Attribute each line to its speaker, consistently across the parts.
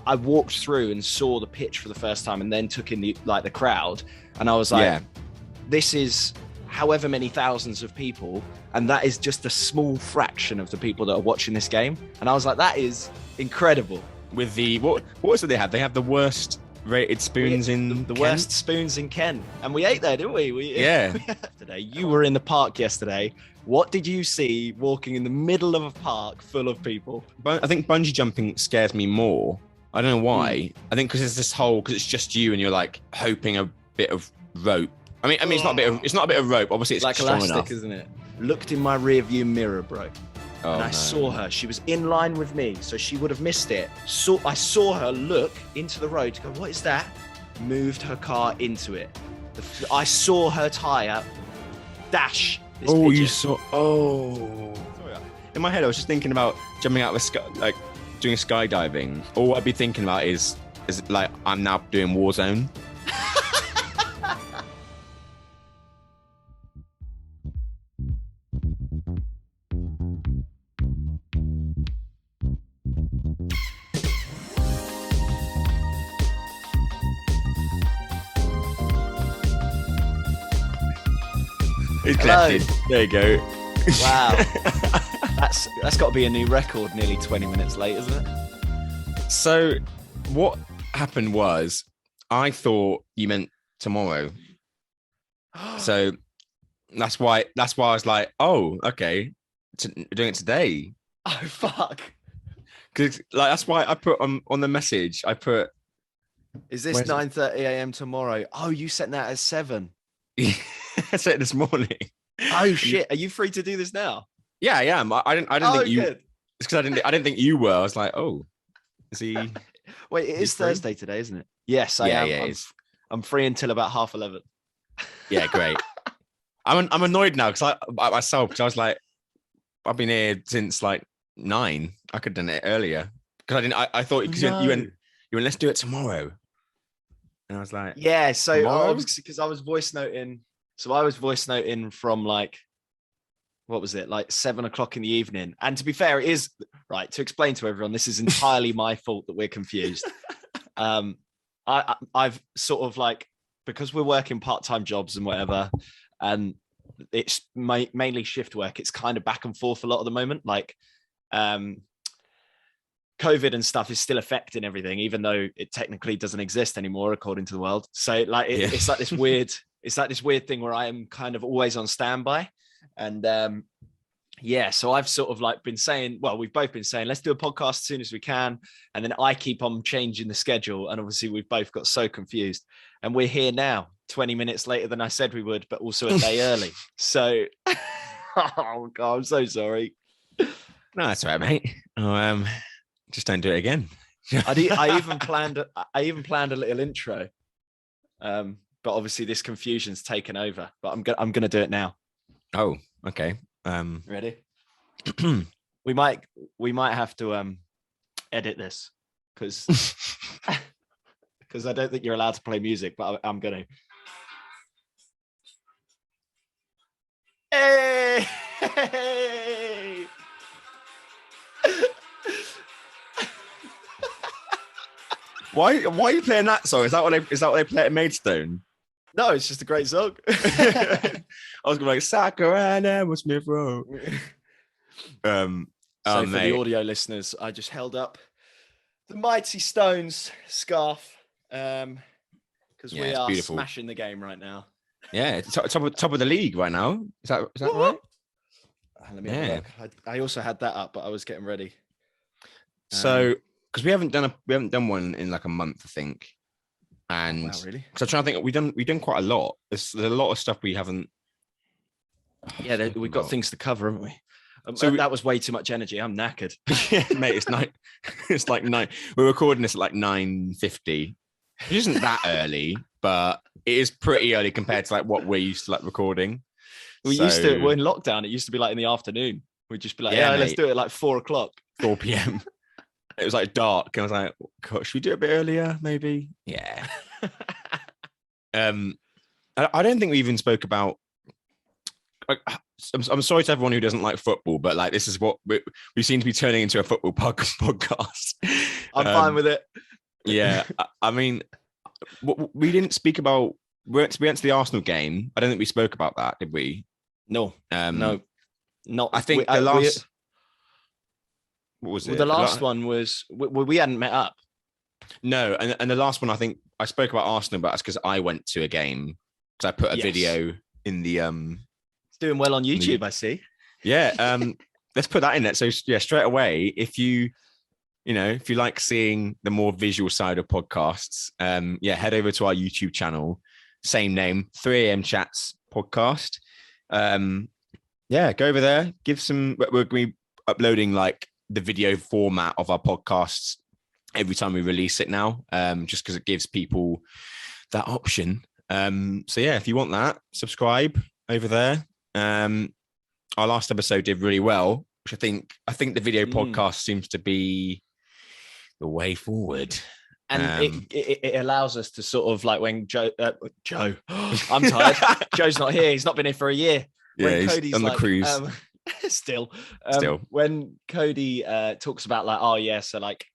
Speaker 1: I walked through and saw the pitch for the first time, and then took in the crowd, and I was like, this is however many thousands of people, and that is just a small fraction of the people that are watching this game. And I was like, that is incredible.
Speaker 2: With the what was it they had? They have the worst rated spoons in
Speaker 1: the
Speaker 2: Kent?
Speaker 1: Worst spoons in Kent, and we ate there, didn't we?
Speaker 2: Yeah.
Speaker 1: Today, you were in the park yesterday. What did you see walking in the middle of a park full of people?
Speaker 2: I think bungee jumping scares me more. I don't know why. I think because it's just you, and you're like hoping a bit of rope. I mean, it's not a bit of rope. Obviously, it's
Speaker 1: like
Speaker 2: strong
Speaker 1: elastic,
Speaker 2: enough,
Speaker 1: isn't it? Looked in my rear view mirror, bro.
Speaker 2: Oh,
Speaker 1: and I saw her. She was in line with me, so she would have missed it. So I saw her look into the road to go, what is that? Moved her car into it. I saw her tire dash.
Speaker 2: Oh, pigeon. You saw. Oh. In my head, I was just thinking about jumping out of the sky, like doing skydiving. All I'd be thinking about is like I'm now doing Warzone. It's collected. There you go.
Speaker 1: Wow. That's got to be a new record, nearly 20 minutes late, isn't it?
Speaker 2: So what happened was I thought you meant tomorrow. So that's why I was like, oh, okay. Doing it today.
Speaker 1: Oh, fuck.
Speaker 2: Because like that's why I put on the message, I put,
Speaker 1: is this 9:30 a.m. tomorrow? Oh, you set that as 7.
Speaker 2: I said it this morning.
Speaker 1: Oh shit! Are you free to do this now?
Speaker 2: Yeah, I am. I didn't think you.
Speaker 1: Good.
Speaker 2: It's because I didn't think you were. I was like, oh, is he?
Speaker 1: Wait, it is Thursday today, isn't it? Yes, I am.
Speaker 2: Yeah,
Speaker 1: I'm free until about 11:30.
Speaker 2: Yeah, great. I'm annoyed now because I myself, because I was like, I've been here since like 9. I could have done it earlier because I thought because you went let's do it tomorrow. And I was like,
Speaker 1: yeah, so because I was voice noting. So I was voice noting from like, what was it? Like 7 o'clock in the evening. And to be fair, it is right to explain to everyone, this is entirely my fault that we're confused. I've sort of like, because we're working part-time jobs and whatever, and it's mainly shift work. It's kind of back and forth a lot at the moment. Like, COVID and stuff is still affecting everything, even though it technically doesn't exist anymore, according to the world. So like, it's like this weird, thing where I am kind of always on standby. And so I've sort of like been saying, well, we've both been saying, let's do a podcast as soon as we can. And then I keep on changing the schedule. And obviously we've both got so confused, and we're here now 20 minutes later than I said we would, but also a day early. So, oh God, I'm so sorry.
Speaker 2: No, that's all right, mate. Oh, just don't do it again.
Speaker 1: I even planned a little intro, but obviously this confusion's taken over. But I'm gonna do it now.
Speaker 2: Oh, okay.
Speaker 1: Ready? we might have to edit this because I don't think you're allowed to play music, but I'm gonna. Hey!
Speaker 2: Why are you playing that song? Is that what they play at Maidstone?
Speaker 1: No, it's just a great song.
Speaker 2: I was going like Sakurana with Smith Rowe.
Speaker 1: So for the audio listeners, I just held up the Mighty Stones scarf because we are beautiful. Smashing the game right now.
Speaker 2: Yeah, it's top of the league right now. Is that right?
Speaker 1: Let me have a look. I also had that up, but I was getting ready.
Speaker 2: So because we haven't done one in like a month, I think. And
Speaker 1: wow, really?
Speaker 2: So I'm trying to think, we've done quite a lot. There's a lot of stuff we haven't.
Speaker 1: Yeah, we've got things to cover, haven't we? So that was way too much energy. I'm knackered.
Speaker 2: Yeah, mate, it's 9. It's like 9. We're recording this at like 9:50. Which isn't that early, but it is pretty early compared to like what we're used to like recording.
Speaker 1: We're in lockdown. It used to be like in the afternoon. We'd just be like, let's do it at like 4 o'clock.
Speaker 2: 4 p.m. It was like dark. And I was like, should we do it a bit earlier? Maybe. Yeah. I don't think we even spoke about I'm sorry to everyone who doesn't like football, but like this is what we seem to be turning into a football podcast.
Speaker 1: I'm fine with it.
Speaker 2: Yeah, I mean, we didn't speak about. We went to the Arsenal game. I don't think we spoke about that, did we?
Speaker 1: No, no, not.
Speaker 2: I think the last. What was it?
Speaker 1: The last one was we hadn't met up.
Speaker 2: No, and the last one, I think I spoke about Arsenal, but that's because I went to a game because I put a video in the
Speaker 1: It's doing well on YouTube, I see.
Speaker 2: Yeah, let's put that in there. So yeah, straight away, if you like seeing the more visual side of podcasts, head over to our YouTube channel, same name, 3 a.m. Chats podcast. Go over there, give some. We're going to be uploading like the video format of our podcasts every time we release it now, just because it gives people that option. If you want that, subscribe over there. Our last episode did really well, which I think the video podcast seems to be the way forward.
Speaker 1: And it allows us to sort of like when Joe, I'm tired. Joe's not here. He's not been here for a year.
Speaker 2: Yeah,
Speaker 1: when
Speaker 2: he's
Speaker 1: Cody's
Speaker 2: on the cruise.
Speaker 1: Still.
Speaker 2: Still.
Speaker 1: When Cody talks about like, oh yeah, so like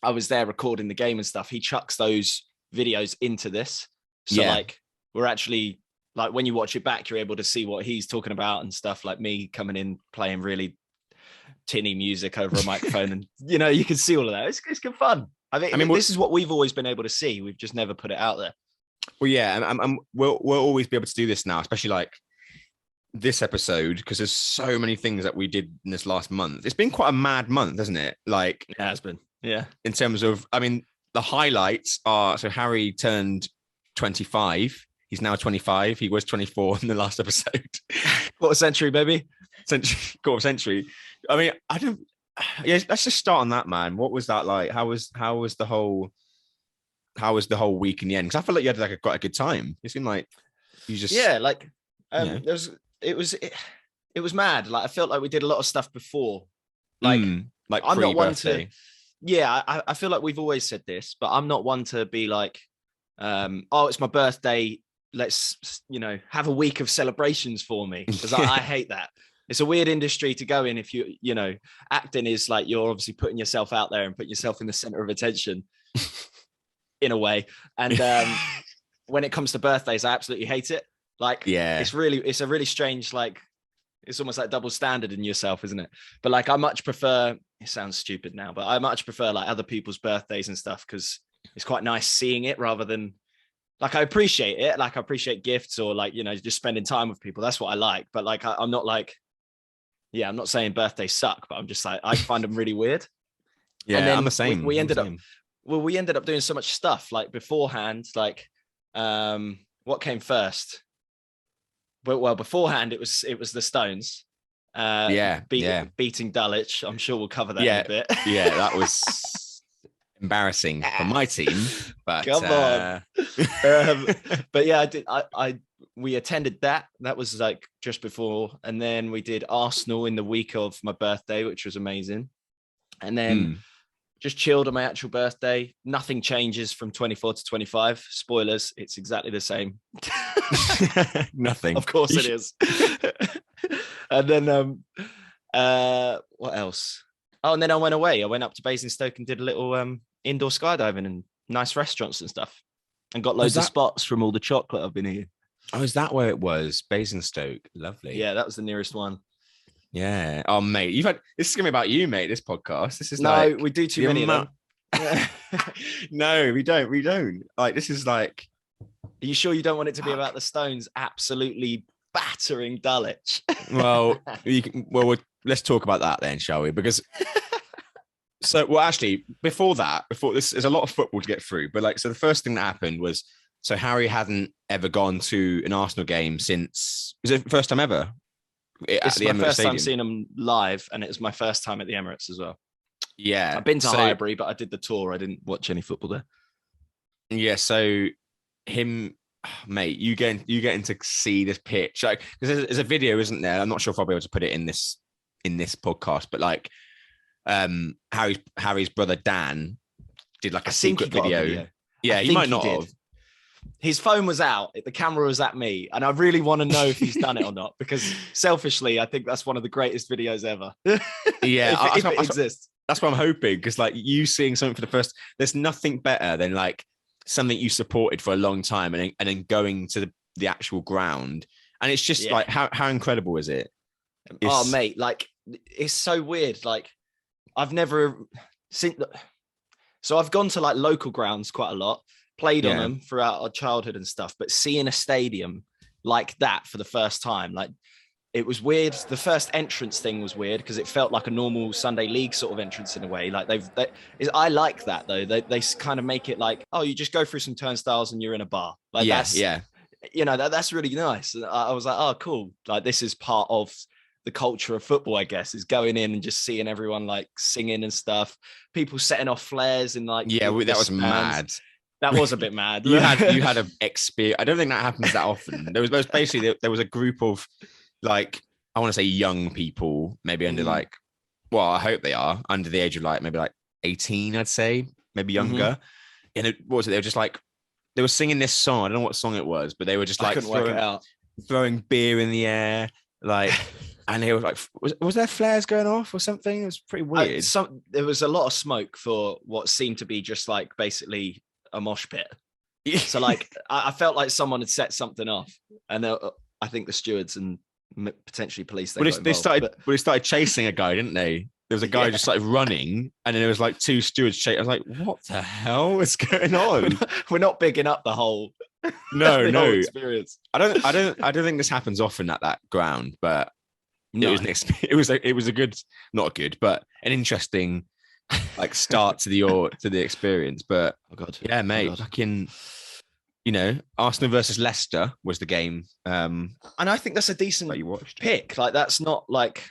Speaker 1: I was there recording the game and stuff, he chucks those videos into this. So like we're actually like when you watch it back, you're able to see what he's talking about and stuff, like me coming in playing really tinny music over a microphone, and you can see all of that. It's good fun. I mean, this is what we've always been able to see. We've just never put it out there.
Speaker 2: Well, yeah, we'll always be able to do this now, especially like this episode, because there's so many things that we did in this last month. It's been quite a mad month, hasn't it? Like
Speaker 1: it has been, yeah.
Speaker 2: In terms of, I mean, the highlights are, so Harry turned 25. He's now 25. He was 24 in the last episode.
Speaker 1: Quarter century, baby.
Speaker 2: Quarter century. I mean, let's just start on that, man. What was that like? How was the whole week in the end? Because I feel like you had like quite a good time. It seemed like you just it was mad. Like I felt like we did a lot of stuff before. Like I'm not one to. Yeah, I feel like we've always said this, but I'm not one to be like, oh, it's my birthday. Let's have a week of celebrations for me, because I hate that. It's a weird industry to go in if acting is like you're obviously putting yourself out there and putting yourself in the center of attention in a way. And when it comes to birthdays, I absolutely hate it. Like, it's a really strange, like, it's almost like double standard in yourself, isn't it? But like, I much prefer, it sounds stupid now, but I much prefer like other people's birthdays and stuff, because it's quite nice seeing it rather than like, I appreciate it. Like I appreciate gifts or like, just spending time with people. That's what I like. But like, I'm not like, I'm not saying birthdays suck, but I'm just like, I find them really weird. Yeah, and then I'm the same.
Speaker 1: We ended up doing so much stuff like beforehand, like what came first? Well, beforehand it was the Stones. Beating Dulwich. I'm sure we'll cover that in a bit. Yeah,
Speaker 2: that was embarrassing for my team. But
Speaker 1: come on. But yeah, I did. We attended that. That was like just before, and then we did Arsenal in the week of my birthday, which was amazing. And then just chilled on my actual birthday. Nothing changes from 24 to 25. Spoilers, it's exactly the same.
Speaker 2: Nothing.
Speaker 1: Of course it is. And then what else? Oh, and then I went away. I went up to Basingstoke and did a little indoor skydiving and nice restaurants and stuff, and got loads of spots from all the chocolate I've been eating.
Speaker 2: Oh, is that where it was? Basingstoke. Lovely.
Speaker 1: Yeah, that was the nearest one.
Speaker 2: Yeah. Oh, mate, this is gonna be about you, mate. This podcast. This is
Speaker 1: we do too many of them.
Speaker 2: No, we don't. Like, this is like.
Speaker 1: Are you sure you don't want it to be about the Stones absolutely battering Dulwich?
Speaker 2: Well, let's talk about that then, shall we? Because actually, before this, there's a lot of football to get through. But like, so the first thing that happened was, so Harry hadn't ever gone to an Arsenal game since. Was it the first time ever?
Speaker 1: It's my first time seeing them live, and it was my first time at the Emirates as well.
Speaker 2: Yeah,
Speaker 1: I've been to Highbury, but I did the tour. I didn't watch any football there.
Speaker 2: Yeah, so mate, you getting to see this pitch, like, because there's a video, isn't there? I'm not sure if I'll be able to put it in this podcast, but like, Harry's brother Dan did like a secret video. Yeah, he might not have.
Speaker 1: his phone was out, the camera was at me, and I really want to know if he's done it or not, because selfishly, I think that's one of the greatest videos ever.
Speaker 2: Yeah,
Speaker 1: if it exists.
Speaker 2: That's what I'm hoping, because like you seeing something for the first, there's nothing better than like something you supported for a long time and then going to the actual ground. And it's just like, how incredible is it?
Speaker 1: Oh, mate, like, it's so weird. Like, I've never seen. So I've gone to like local grounds quite a lot, played on them throughout our childhood and stuff, but seeing a stadium like that for the first time, like, it was weird. The first entrance thing was weird because it felt like a normal Sunday league sort of entrance in a way. Like I like that though. They kind of make it like, oh, you just go through some turnstiles and you're in a bar. Like that's really nice. And I was like, oh, cool. Like, this is part of the culture of football, I guess, is going in and just seeing everyone like singing and stuff. People setting off flares in like
Speaker 2: that was mad.
Speaker 1: That was a bit mad.
Speaker 2: you had an experience. I don't think that happens that often. There was basically there was a group of, like, I want to say young people, maybe under like, well, I hope they are under the age of like maybe like 18, I'd say, maybe younger. And what was it? They were just like, they were singing this song. I don't know what song it was, but they were just like throwing beer in the air, like, and they were like, was there flares going off or something? It was pretty weird.
Speaker 1: There was a lot of smoke for what seemed to be just like basically a mosh pit. So like, I felt like someone had set something off, and I think the stewards and potentially police. They
Speaker 2: started chasing a guy, didn't they? There was a guy just like running, and then there was like two stewards chasing. I was like, what the hell is going on?
Speaker 1: We're not bigging up the whole
Speaker 2: no
Speaker 1: experience.
Speaker 2: I don't think this happens often at that ground, but it was a good, not good, but an interesting like start to the experience. But yeah, mate, fucking. You know, Arsenal versus Leicester was the game. And
Speaker 1: I think that's a decent pick. Like, that's not like,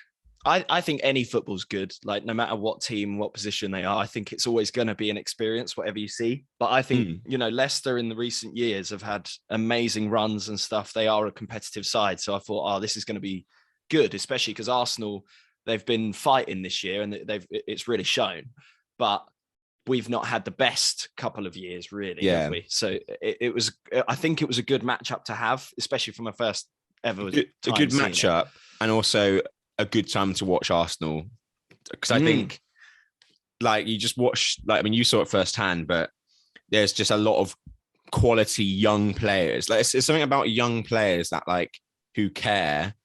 Speaker 1: I think any football's good. Like, no matter what team, what position they are, I think it's always going to be an experience, whatever you see. But I think, you know, Leicester in the recent years have had amazing runs and stuff. They are a competitive side. So I thought, this is going to be good, especially because Arsenal, they've been fighting this year and it's really shown. But we've not had the best couple of years, really, have we? So I think it was a good matchup to have, especially from a first ever. A
Speaker 2: good matchup, and also a good time to watch Arsenal, because I think, like, you just watch, like, I mean, you saw it firsthand, but there's just a lot of quality young players. Like, it's something about young players that, like, who care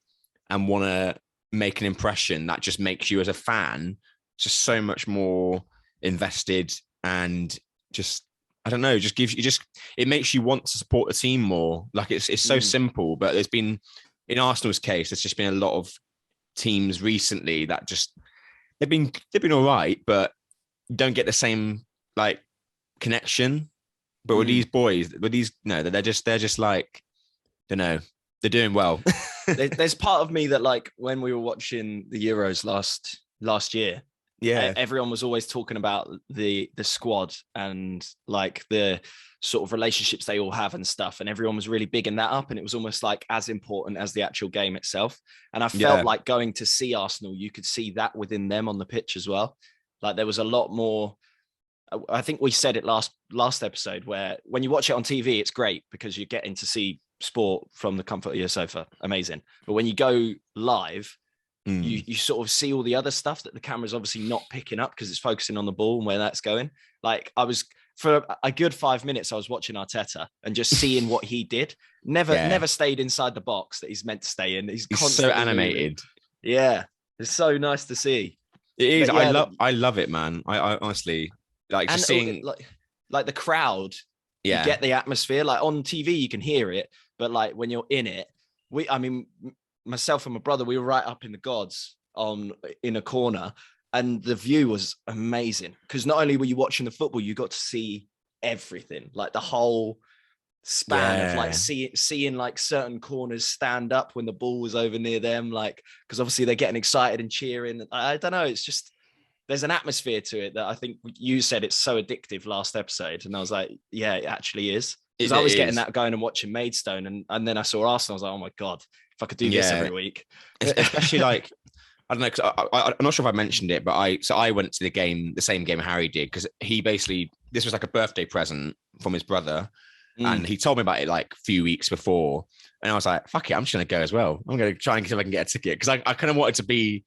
Speaker 2: and want to make an impression that just makes you, as a fan, just so much more invested, and just, I don't know, just gives you, it makes you want to support the team more. Like, it's so simple, but there's been, in Arsenal's case, there's just been a lot of teams recently that just, they've been all right, but don't get the same like connection. But with these boys, they're just like, I don't know, they're doing well.
Speaker 1: There's part of me that, like, when we were watching the Euros last year, everyone was always talking about the squad and like the sort of relationships they all have and stuff, and everyone was really bigging that up, and it was almost like as important as the actual game itself. And I felt like going to see Arsenal, you could see that within them on the pitch as well. Like, there was a lot more. I think we said it last episode, where when you watch it on TV, it's great because you're getting to see sport from the comfort of your sofa, amazing. But when you go live, you sort of see all the other stuff that the camera's obviously not picking up because it's focusing on the ball and where that's going. Like, I was, for a good 5 minutes, I was watching Arteta and just seeing what he did. Never stayed inside the box that he's meant to stay in. He's
Speaker 2: so animated.
Speaker 1: Moving. Yeah, it's so nice to see.
Speaker 2: It is. I love it, man. I honestly, like, just seeing
Speaker 1: like the crowd. You get the atmosphere. Like, on TV, you can hear it, but like when you're in it, myself and my brother, we were right up in the gods in a corner, and the view was amazing because not only were you watching the football, you got to see everything, like the whole span of like seeing like certain corners stand up when the ball was over near them, like, because obviously they're getting excited and cheering. I don't know, it's just, there's an atmosphere to it that I think you said it's so addictive last episode, and I was like, yeah, it actually is, because I was getting that going and watching Maidstone, and then I saw Arsenal. I was like, oh my god, if I could do this every week.
Speaker 2: Especially like, I don't know, because I'm not sure if I mentioned it, but I went to the same game Harry did, because he basically, this was like a birthday present from his brother, And he told me about it like a few weeks before. And I was like, fuck it, I'm just going to go as well. I'm going to try and see if I can get a ticket. Because I kind of wanted to be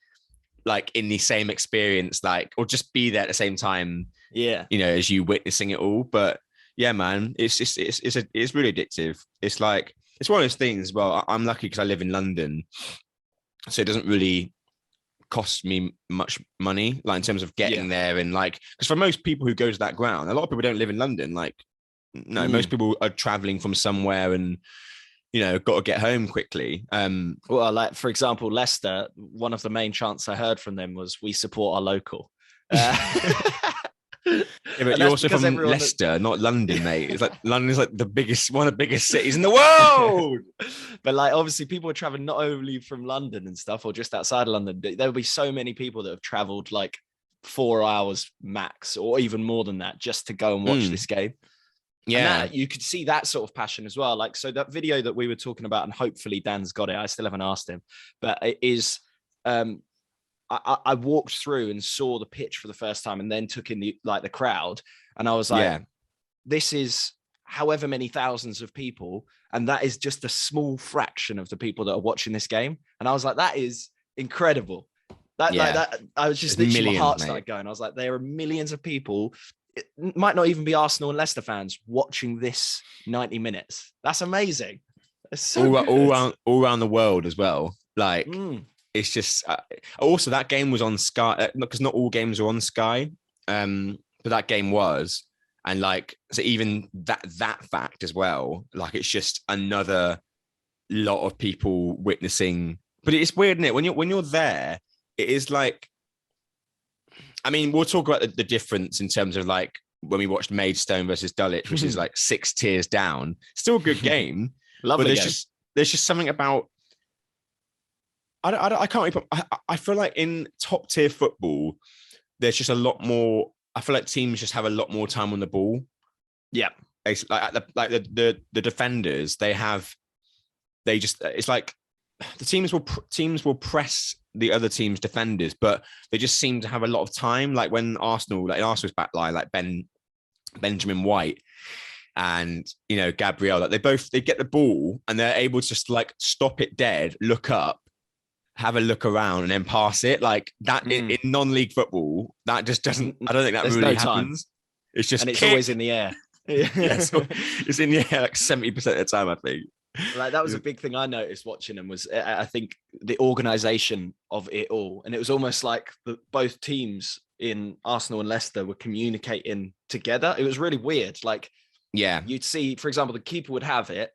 Speaker 2: like in the same experience, like, or just be there at the same time,
Speaker 1: Yeah.
Speaker 2: you know, as you witnessing it all. But yeah, man, it's really addictive. It's like, it's one of those things. Well, I'm lucky because I live in London. So it doesn't really cost me much money, like in terms of getting there. And like, because for most people who go to that ground, a lot of people don't live in London. Like, no, most people are traveling from somewhere and, you know, got to get home quickly.
Speaker 1: Well, like for example, Leicester, one of the main chants I heard from them was, "We support our local."
Speaker 2: Yeah, but you're also from Leicester, not London, mate. It's like London is like one of the biggest cities in the world.
Speaker 1: But like, obviously, people are traveling not only from London and stuff, or just outside of London. There will be so many people that have traveled like 4 hours max, or even more than that, just to go and watch this game.
Speaker 2: Yeah,
Speaker 1: you could see that sort of passion as well. Like, so that video that we were talking about, and hopefully Dan's got it. I still haven't asked him, but it is. I walked through and saw the pitch for the first time, and then took in the crowd, and I was like, this is however many thousands of people, and that is just a small fraction of the people that are watching this game. And I was like, that is incredible. Like that, I was just literally, my heart started going. I was like, there are millions of people. It might not even be Arsenal and Leicester fans watching this 90 minutes. That's amazing. It's so
Speaker 2: all around the world as well. Like. It's just also that game was on Sky, because not all games are on Sky, but that game was, and like, so even that fact as well, like, it's just another lot of people witnessing. But it's weird, isn't it? When you're there, it is like, I mean, we'll talk about the difference in terms of like when we watched Maidstone versus Dulwich, which is like 6 tiers down, still a good game.
Speaker 1: Lovely
Speaker 2: but
Speaker 1: game.
Speaker 2: There's just something about. I can't. I feel like in top tier football, there's just a lot more. I feel like teams just have a lot more time on the ball.
Speaker 1: Yeah,
Speaker 2: It's like the defenders, it's like the teams will press the other team's defenders, but they just seem to have a lot of time. Like when Arsenal, like in Arsenal's back line, like Benjamin White and, you know, Gabriel, like they get the ball and they're able to just like stop it dead, look up, have a look around, and then pass it. Like that in non-league football, that just doesn't. I don't think that really happens. It's just,
Speaker 1: and it's always in the air.
Speaker 2: So it's in the air like 70% of the time, I think.
Speaker 1: Like, that was a big thing I noticed watching them, was I think the organization of it all, and it was almost like both teams in Arsenal and Leicester were communicating together. It was really weird. Like, you'd see, for example, the keeper would have it,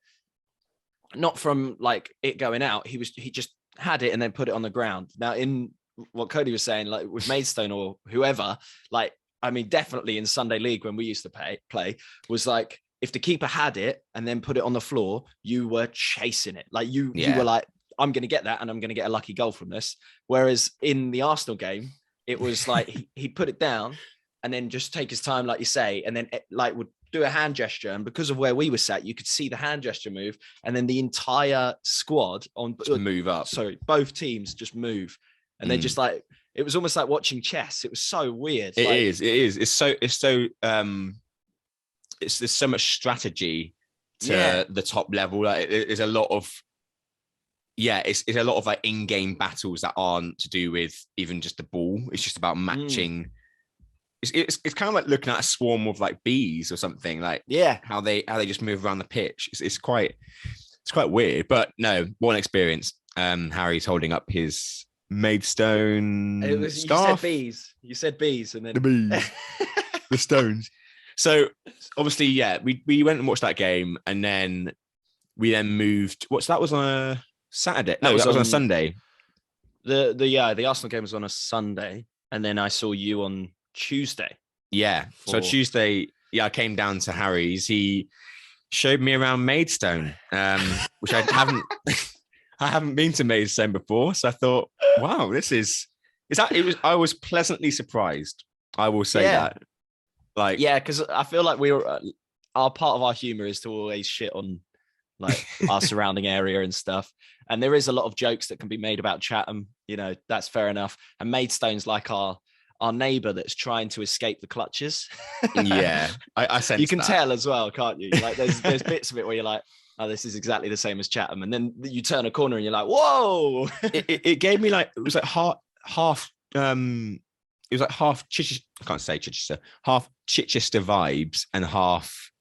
Speaker 1: not from like it going out. He just had it and then put it on the ground. Now, in what Cody was saying, like with Maidstone or whoever, like, I mean, definitely in Sunday League when we used to play, was like, if the keeper had it and then put it on the floor, you were chasing it. Like you were like, I'm going to get that and I'm going to get a lucky goal from this. Whereas in the Arsenal game, it was like he'd put it down and then just take his time, like you say, and then like would do a hand gesture. And because of where we were sat, you could see the hand gesture move, and then the entire squad
Speaker 2: move up.
Speaker 1: Sorry, both teams just move, and they just like, it was almost like watching chess. It was so weird.
Speaker 2: It is. It's so. There's so much strategy to the top level. Like, there's a lot of. It's a lot of like in-game battles that aren't to do with even just the ball. It's just about matching. It's kind of like looking at a swarm of like bees or something. Like how they just move around the pitch. It's quite weird. But no, what an experience. Harry's holding up his Maidstone scarf.
Speaker 1: You said bees, and then
Speaker 2: the bees, the stones. So obviously, we went and watched that game, and then we moved. That was on a Saturday? No, that was on a Sunday.
Speaker 1: The Arsenal game was on a Sunday, and then I saw you on Tuesday.
Speaker 2: Yeah. So Tuesday, I came down to Harry's. He showed me around Maidstone, which I haven't. I haven't been to Maidstone before, so I thought, wow, I was pleasantly surprised. I will say that. Like,
Speaker 1: because I feel like we were. Our part of our humor is to always shit on like our surrounding area and stuff. And there is a lot of jokes that can be made about Chatham. You know, that's fair enough. And Maidstone's like our our neighbor that's trying to escape the clutches.
Speaker 2: Yeah, I sense
Speaker 1: you can
Speaker 2: that.
Speaker 1: tell as well, can't you? Like there's bits of it where you're like, oh, this is exactly the same as Chatham, and then you turn a corner and you're like, whoa.
Speaker 2: It gave me like, it was like half it was like half Chichester, I can't say Chichester, half Chichester vibes and half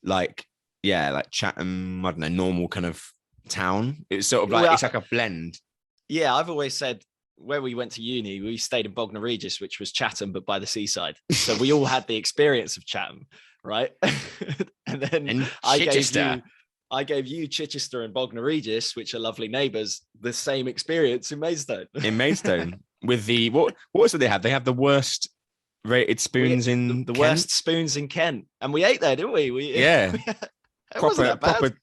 Speaker 2: like, yeah, like Chatham, I don't know, normal kind of town. It's sort of like, it's like a blend.
Speaker 1: Yeah, I've always said where we went to uni, we stayed in Bognor Regis, which was Chatham, but by the seaside. So we all had the experience of Chatham, right? And then I gave you Chichester and Bognor Regis, which are lovely neighbours, the same experience in Maidstone.
Speaker 2: In Maidstone, with the what was it they have? They have the worst rated spoons in
Speaker 1: the
Speaker 2: Kent?
Speaker 1: worst spoons in Kent, and we ate there, didn't we?
Speaker 2: Yeah,
Speaker 1: it wasn't that bad.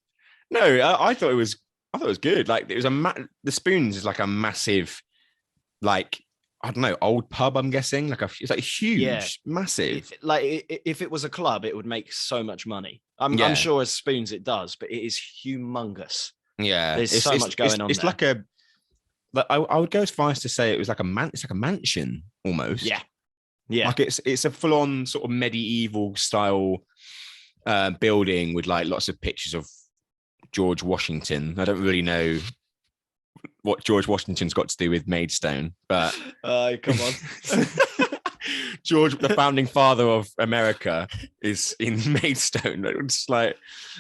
Speaker 2: No, I thought it was. I thought it was good. Like, it was the spoons is like a massive, like, I don't know, old pub. I'm guessing it's like huge, massive.
Speaker 1: If it was a club, it would make so much money. I'm sure as spoons it does, but it is humongous.
Speaker 2: Yeah,
Speaker 1: there's so much going on.
Speaker 2: It's there. Like I would go as far as to say it was like it's like a mansion almost.
Speaker 1: Yeah.
Speaker 2: Like it's a full on sort of medieval style building with like lots of pictures of George Washington. I don't really know what George Washington's got to do with Maidstone, but
Speaker 1: come on.
Speaker 2: George, the founding father of America, is in Maidstone. It's like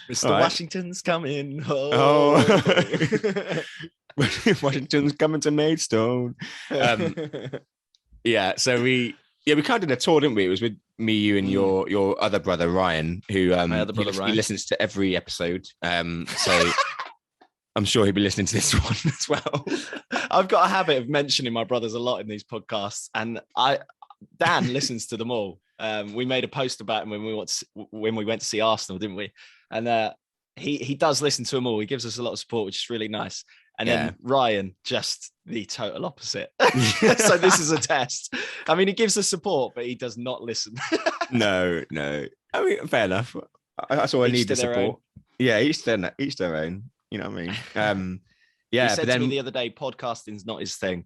Speaker 1: Mr. Washington's coming home.
Speaker 2: Oh. Washington's coming to Maidstone. Yeah, so we kind of did a tour, didn't we? It was with me, you, and your other brother Ryan, who
Speaker 1: my other brother Ryan.
Speaker 2: He listens to every episode. So I'm sure he'll be listening to this one as well.
Speaker 1: I've got a habit of mentioning my brothers a lot in these podcasts, and Dan listens to them all. We made a post about him when we went to see Arsenal, didn't we? And he does listen to them all. He gives us a lot of support, which is really nice. And then Ryan, just the total opposite. So this is a test. I mean, he gives us support, but he does not listen.
Speaker 2: No. I mean, fair enough. That's all I need, the support. Yeah, each their own. You know what I mean? Yeah.
Speaker 1: He said to me the other day, podcasting's not his thing.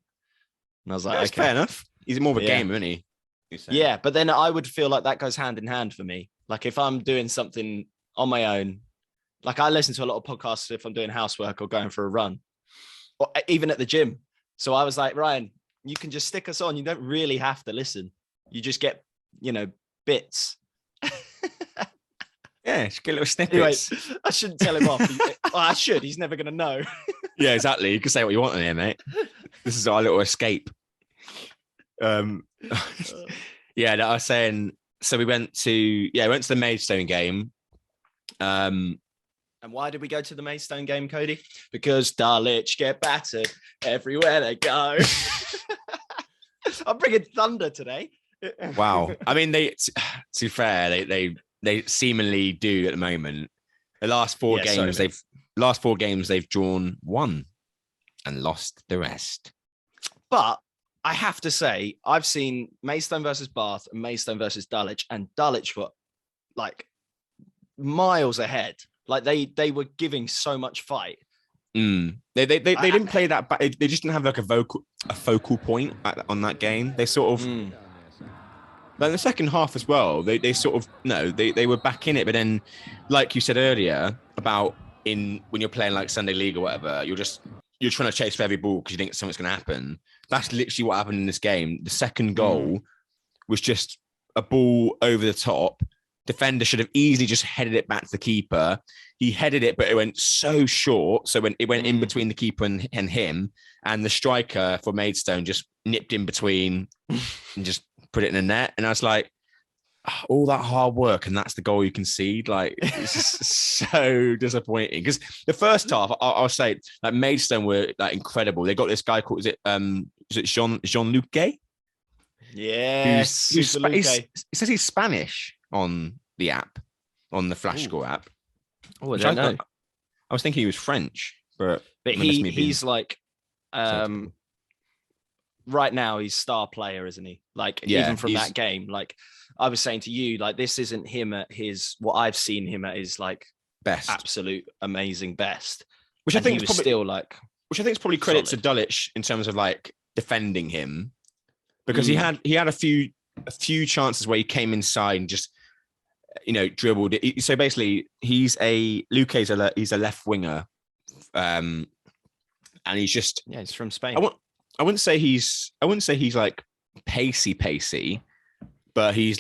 Speaker 1: And I was like,
Speaker 2: that's fair enough. He's more of a gamer, isn't he?
Speaker 1: Yeah, but then I would feel like that goes hand in hand for me. Like if I'm doing something on my own, like I listen to a lot of podcasts if I'm doing housework or going for a run, or even at the gym. So I was like, Ryan, you can just stick us on. You don't really have to listen. You just get, bits.
Speaker 2: Yeah, just get little snippets.
Speaker 1: Anyway, I shouldn't tell him off. I should. He's never going to know.
Speaker 2: Yeah, exactly. You can say what you want in here, mate. This is our little escape. Yeah, I was saying, so we went to the Maidstone game.
Speaker 1: And why did we go to the Maidstone game, Cody? Because Dulwich get battered everywhere they go. I'm bringing thunder today.
Speaker 2: Wow. I mean, to be fair, they seemingly do at the moment. The last four games they've drawn one and lost the rest.
Speaker 1: But I have to say, I've seen Maidstone versus Bath and Maidstone versus Dulwich, and Dulwich were like miles ahead. Like they were giving so much fight.
Speaker 2: They didn't play that bad. They just didn't have like a focal point on that game. They sort of, but in the second half as well, they sort of they were back in it. But then, like you said earlier about when you're playing like Sunday League or whatever, you're trying to chase for every ball because you think something's going to happen. That's literally what happened in this game. The second goal was just a ball over the top. Defender should have easily just headed it back to the keeper. He headed it, but it went so short. So when it went in between the keeper and him, and the striker for Maidstone just nipped in between and just put it in the net. And I was like, all that hard work, and that's the goal you concede. Like, it's just so disappointing. Because the first half, I'll say, like Maidstone were like incredible. They got this guy called, is it Jean-Luc Gay?
Speaker 1: Yes,
Speaker 2: he says he's Spanish on the app, on the Flash Score app.
Speaker 1: Oh, I don't know.
Speaker 2: I was thinking he was French, but
Speaker 1: he's like, right now he's star player, isn't he? Like, even from that game, like I was saying to you, like this isn't him at what I've seen him at his like
Speaker 2: best,
Speaker 1: absolute amazing best.
Speaker 2: Which I think
Speaker 1: is probably credit
Speaker 2: solid to Dulwich in terms of like defending him. because he had a few chances where he came inside and just, dribbled it. So basically, he's a left winger, and he's just
Speaker 1: he's from Spain.
Speaker 2: I wouldn't say he's like pacey, but he's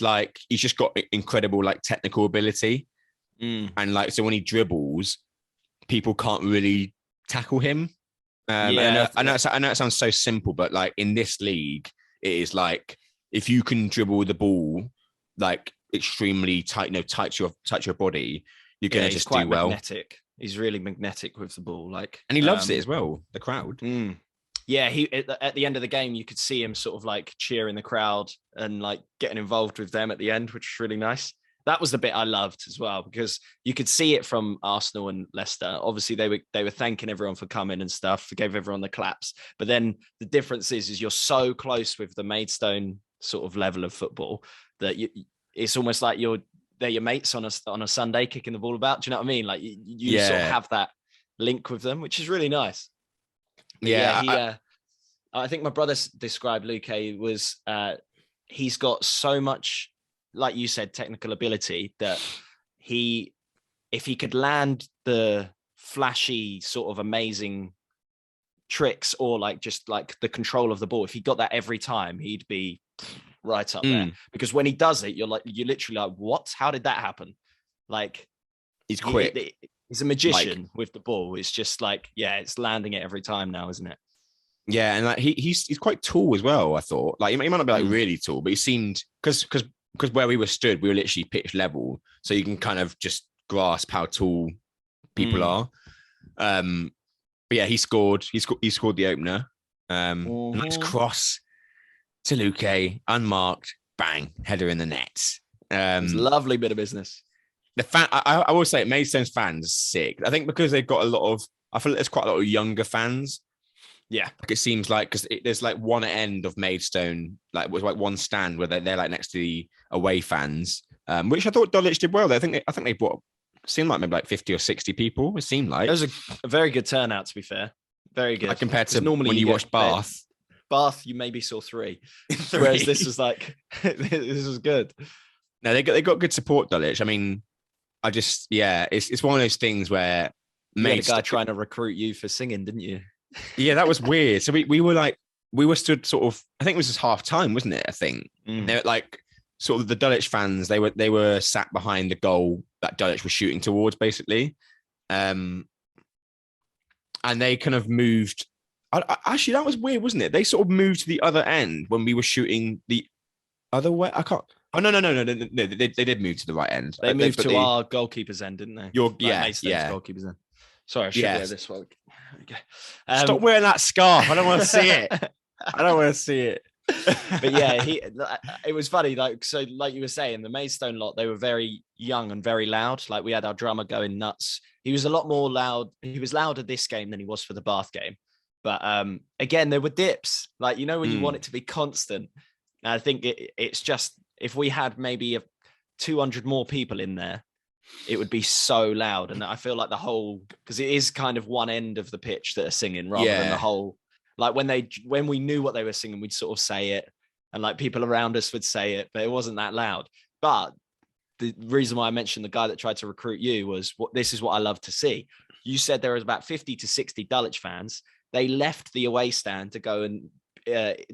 Speaker 2: just got incredible like technical ability, and like so when he dribbles, people can't really tackle him. I know it sounds so simple, but like in this league, it is like if you can dribble the ball like extremely tight, tight to your body, you're gonna just do well.
Speaker 1: Magnetic. He's really magnetic with the ball,
Speaker 2: and he loves it as well. The crowd.
Speaker 1: Yeah, he at the end of the game, you could see him sort of like cheering the crowd and like getting involved with them at the end, which was really nice. That was the bit I loved as well, because you could see it from Arsenal and Leicester. Obviously, they were thanking everyone for coming and stuff, gave everyone the claps. But then the difference is you're so close with the Maidstone sort of level of football that it's almost like they're your mates on a Sunday kicking the ball about. Do you know what I mean? Like you sort of have that link with them, which is really nice. I think my brother described Luque was he's got so much, like you said, technical ability that if he could land the flashy sort of amazing tricks or like just like the control of the ball, if he got that every time, he'd be right up there. Because when he does it, you're literally like, what? How did that happen? Like
Speaker 2: he's quick.
Speaker 1: He's a magician with the ball. It's just like, it's landing it every time now, isn't it?
Speaker 2: Yeah, and like he's quite tall as well. I thought like he might not be like really tall, but he seemed because where we were stood, we were literally pitch level, so you can kind of just grasp how tall people are. But yeah, he scored the opener. Nice cross to Luque, unmarked, bang, header in the net.
Speaker 1: It was a lovely bit of business.
Speaker 2: The fan, I will say, Maidstone's fans are sick. I think because they've got I feel like there's quite a lot of younger fans.
Speaker 1: Yeah,
Speaker 2: like it seems like because there's like one end of Maidstone, like was like one stand where they're like next to the away fans, which I thought Dulwich did well. I think they brought seemed like maybe like 50 or 60 people. It seemed like
Speaker 1: it was a very good turnout, to be fair. Very good,
Speaker 2: like compared to normally when you watched Bath.
Speaker 1: Bath, you maybe saw three. Whereas this was like this was good.
Speaker 2: No, they got good support, Dulwich. I mean, it's one of those things where
Speaker 1: you had a guy trying to recruit you for singing, didn't you?
Speaker 2: Yeah, that was weird. So we were stood sort of, I think it was just half time, wasn't it? I think they were like sort of the Dulwich fans. They were sat behind the goal that Dulwich was shooting towards, basically, and they kind of moved. Actually, that was weird, wasn't it? They sort of moved to the other end when we were shooting the other way. I can't. Oh no! They did move to the right end.
Speaker 1: They moved to our goalkeeper's end, didn't they?
Speaker 2: Goalkeeper's
Speaker 1: end. Sorry, I should wear this one.
Speaker 2: Stop wearing that scarf. I don't want to see it.
Speaker 1: But yeah, it was funny. Like you were saying, the Maidstone lot, they were very young and very loud. Like we had our drummer going nuts. He was a lot more loud. He was louder this game than he was for the Bath game. But again, there were dips. Like when you want it to be constant. And I think it's just if we had maybe 200 more people in there, it would be so loud. And I feel like because it is kind of one end of the pitch that are singing rather than the whole, like when we knew what they were singing, we'd sort of say it and like people around us would say it, but it wasn't that loud. But the reason why I mentioned the guy that tried to recruit you was this is what I love to see. You said there was about 50 to 60 Dulwich fans. They left the away stand to go and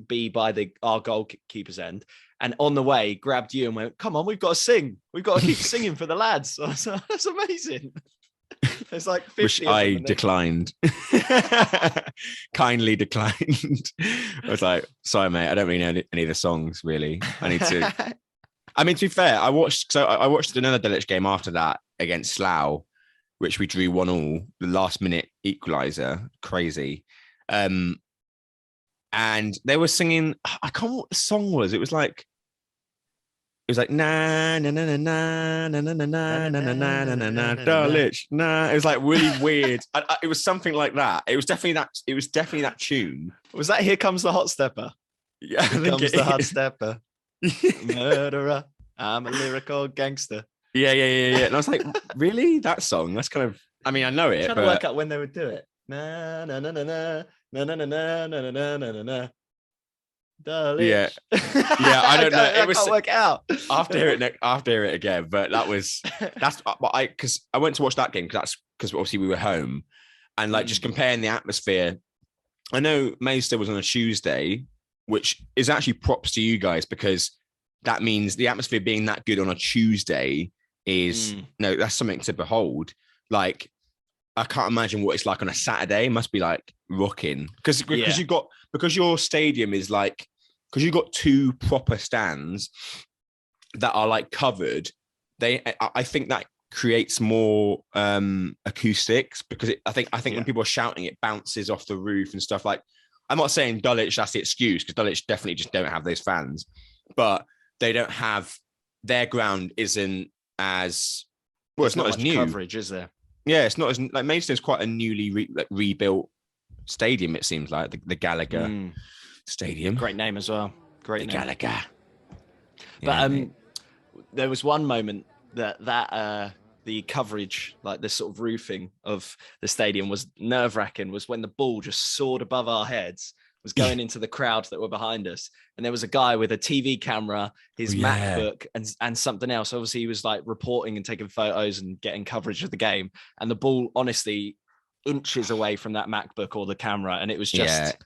Speaker 1: be by our goalkeeper's end. And on the way, grabbed you and went, come on, we've got to sing. We've got to keep singing for the lads. So that's amazing. It's like 50
Speaker 2: which I declined. Kindly declined. I was like, sorry, mate, I don't really know any of the songs, really. I need to. I mean, to be fair, I watched another Dulwich game after that against Slough, which we drew 1-1, the last minute equaliser. Crazy. And they were singing, I can't remember what the song was. It was like na na na na na na na na na na na na na na Dulwich. Nah, it was like really weird. It was something like that. It was definitely that tune.
Speaker 1: Was that Here Comes the Hot Stepper?
Speaker 2: Yeah,
Speaker 1: Here comes the Hot Stepper. Murderer. I'm a lyrical gangster.
Speaker 2: Yeah. And I was like, really? That song? That's kind of. I mean, I know it.
Speaker 1: I'm trying to work out when they would do it. Na na na na na na na na na na na na na. Dulwich.
Speaker 2: Yeah, I don't know.
Speaker 1: I can't work it out.
Speaker 2: After hear it again, but that's what because I went to watch that game because obviously we were home, and like just comparing the atmosphere. I know Maidstone was on a Tuesday, which is actually props to you guys because that means the atmosphere being that good on a Tuesday is that's something to behold. Like I can't imagine what it's like on a Saturday. It must be like rocking because your stadium is like because you've got two proper stands that are like covered. I think that creates more acoustics because I think when people are shouting, it bounces off the roof and stuff. Like I'm not saying Dulwich that's the excuse because Dulwich definitely just don't have those fans, but they don't have their ground isn't as well. It's not as new
Speaker 1: coverage, is there?
Speaker 2: Yeah, it's not as like Maidstone's quite a newly rebuilt stadium. It seems like the Gallagher Stadium.
Speaker 1: Great name as well. Great name.
Speaker 2: Gallagher.
Speaker 1: But there was one moment that the coverage, like the sort of roofing of the stadium was nerve-wracking, was when the ball just soared above our heads, was going into the crowd that were behind us. And there was a guy with a TV camera, his MacBook and something else. Obviously he was like reporting and taking photos and getting coverage of the game. And the ball, honestly, inches away from that MacBook or the camera. And it was just,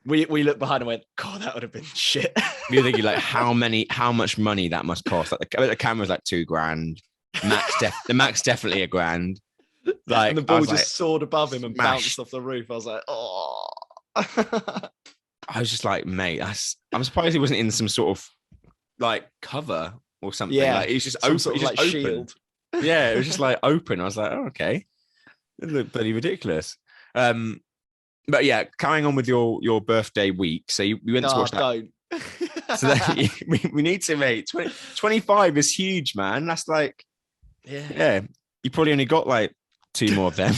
Speaker 1: we looked behind and went, God, that would have been shit.
Speaker 2: You're thinking like how much money that must cost. Like the camera's like $2,000. The Mac's definitely $1,000. Like
Speaker 1: and the ball just soared above him and bounced off the roof. I was like, oh.
Speaker 2: I was just like, mate, I'm surprised he wasn't in some sort of like cover or something.
Speaker 1: Yeah,
Speaker 2: like, he's just open.
Speaker 1: Sort of
Speaker 2: he's
Speaker 1: like
Speaker 2: just
Speaker 1: shield.
Speaker 2: Open. Yeah, it was just like open. I was like, oh, okay, it looked bloody ridiculous. But yeah, carrying on with your birthday week. So we went to watch that.
Speaker 1: Don't.
Speaker 2: So we need to, mate. 25 is huge, man. That's like, yeah. You probably only got like 2 more of them.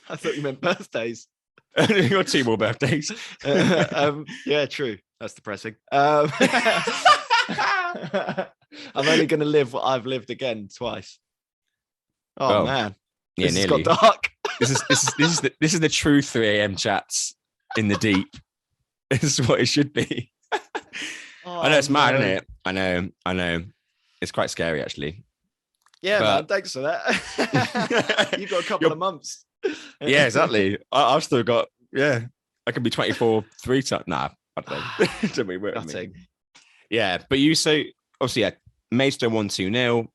Speaker 1: I thought you meant birthdays.
Speaker 2: You got 2 more birthdays.
Speaker 1: Yeah, true. That's depressing. I'm only going to live what I've lived again twice. Oh man,
Speaker 2: yeah,
Speaker 1: this
Speaker 2: nearly.
Speaker 1: has got dark.
Speaker 2: This is the true 3 a.m. chats in the deep. This is what it should be. I know it's mad, isn't it? I know. It's quite scary, actually.
Speaker 1: Yeah, man. Thanks for that. You've got a couple of months.
Speaker 2: Yeah, exactly. I've still got. Yeah, I could be 24 3 times. Nah, I don't know.
Speaker 1: Nothing.
Speaker 2: Yeah, but you obviously Maidstone won 2-0.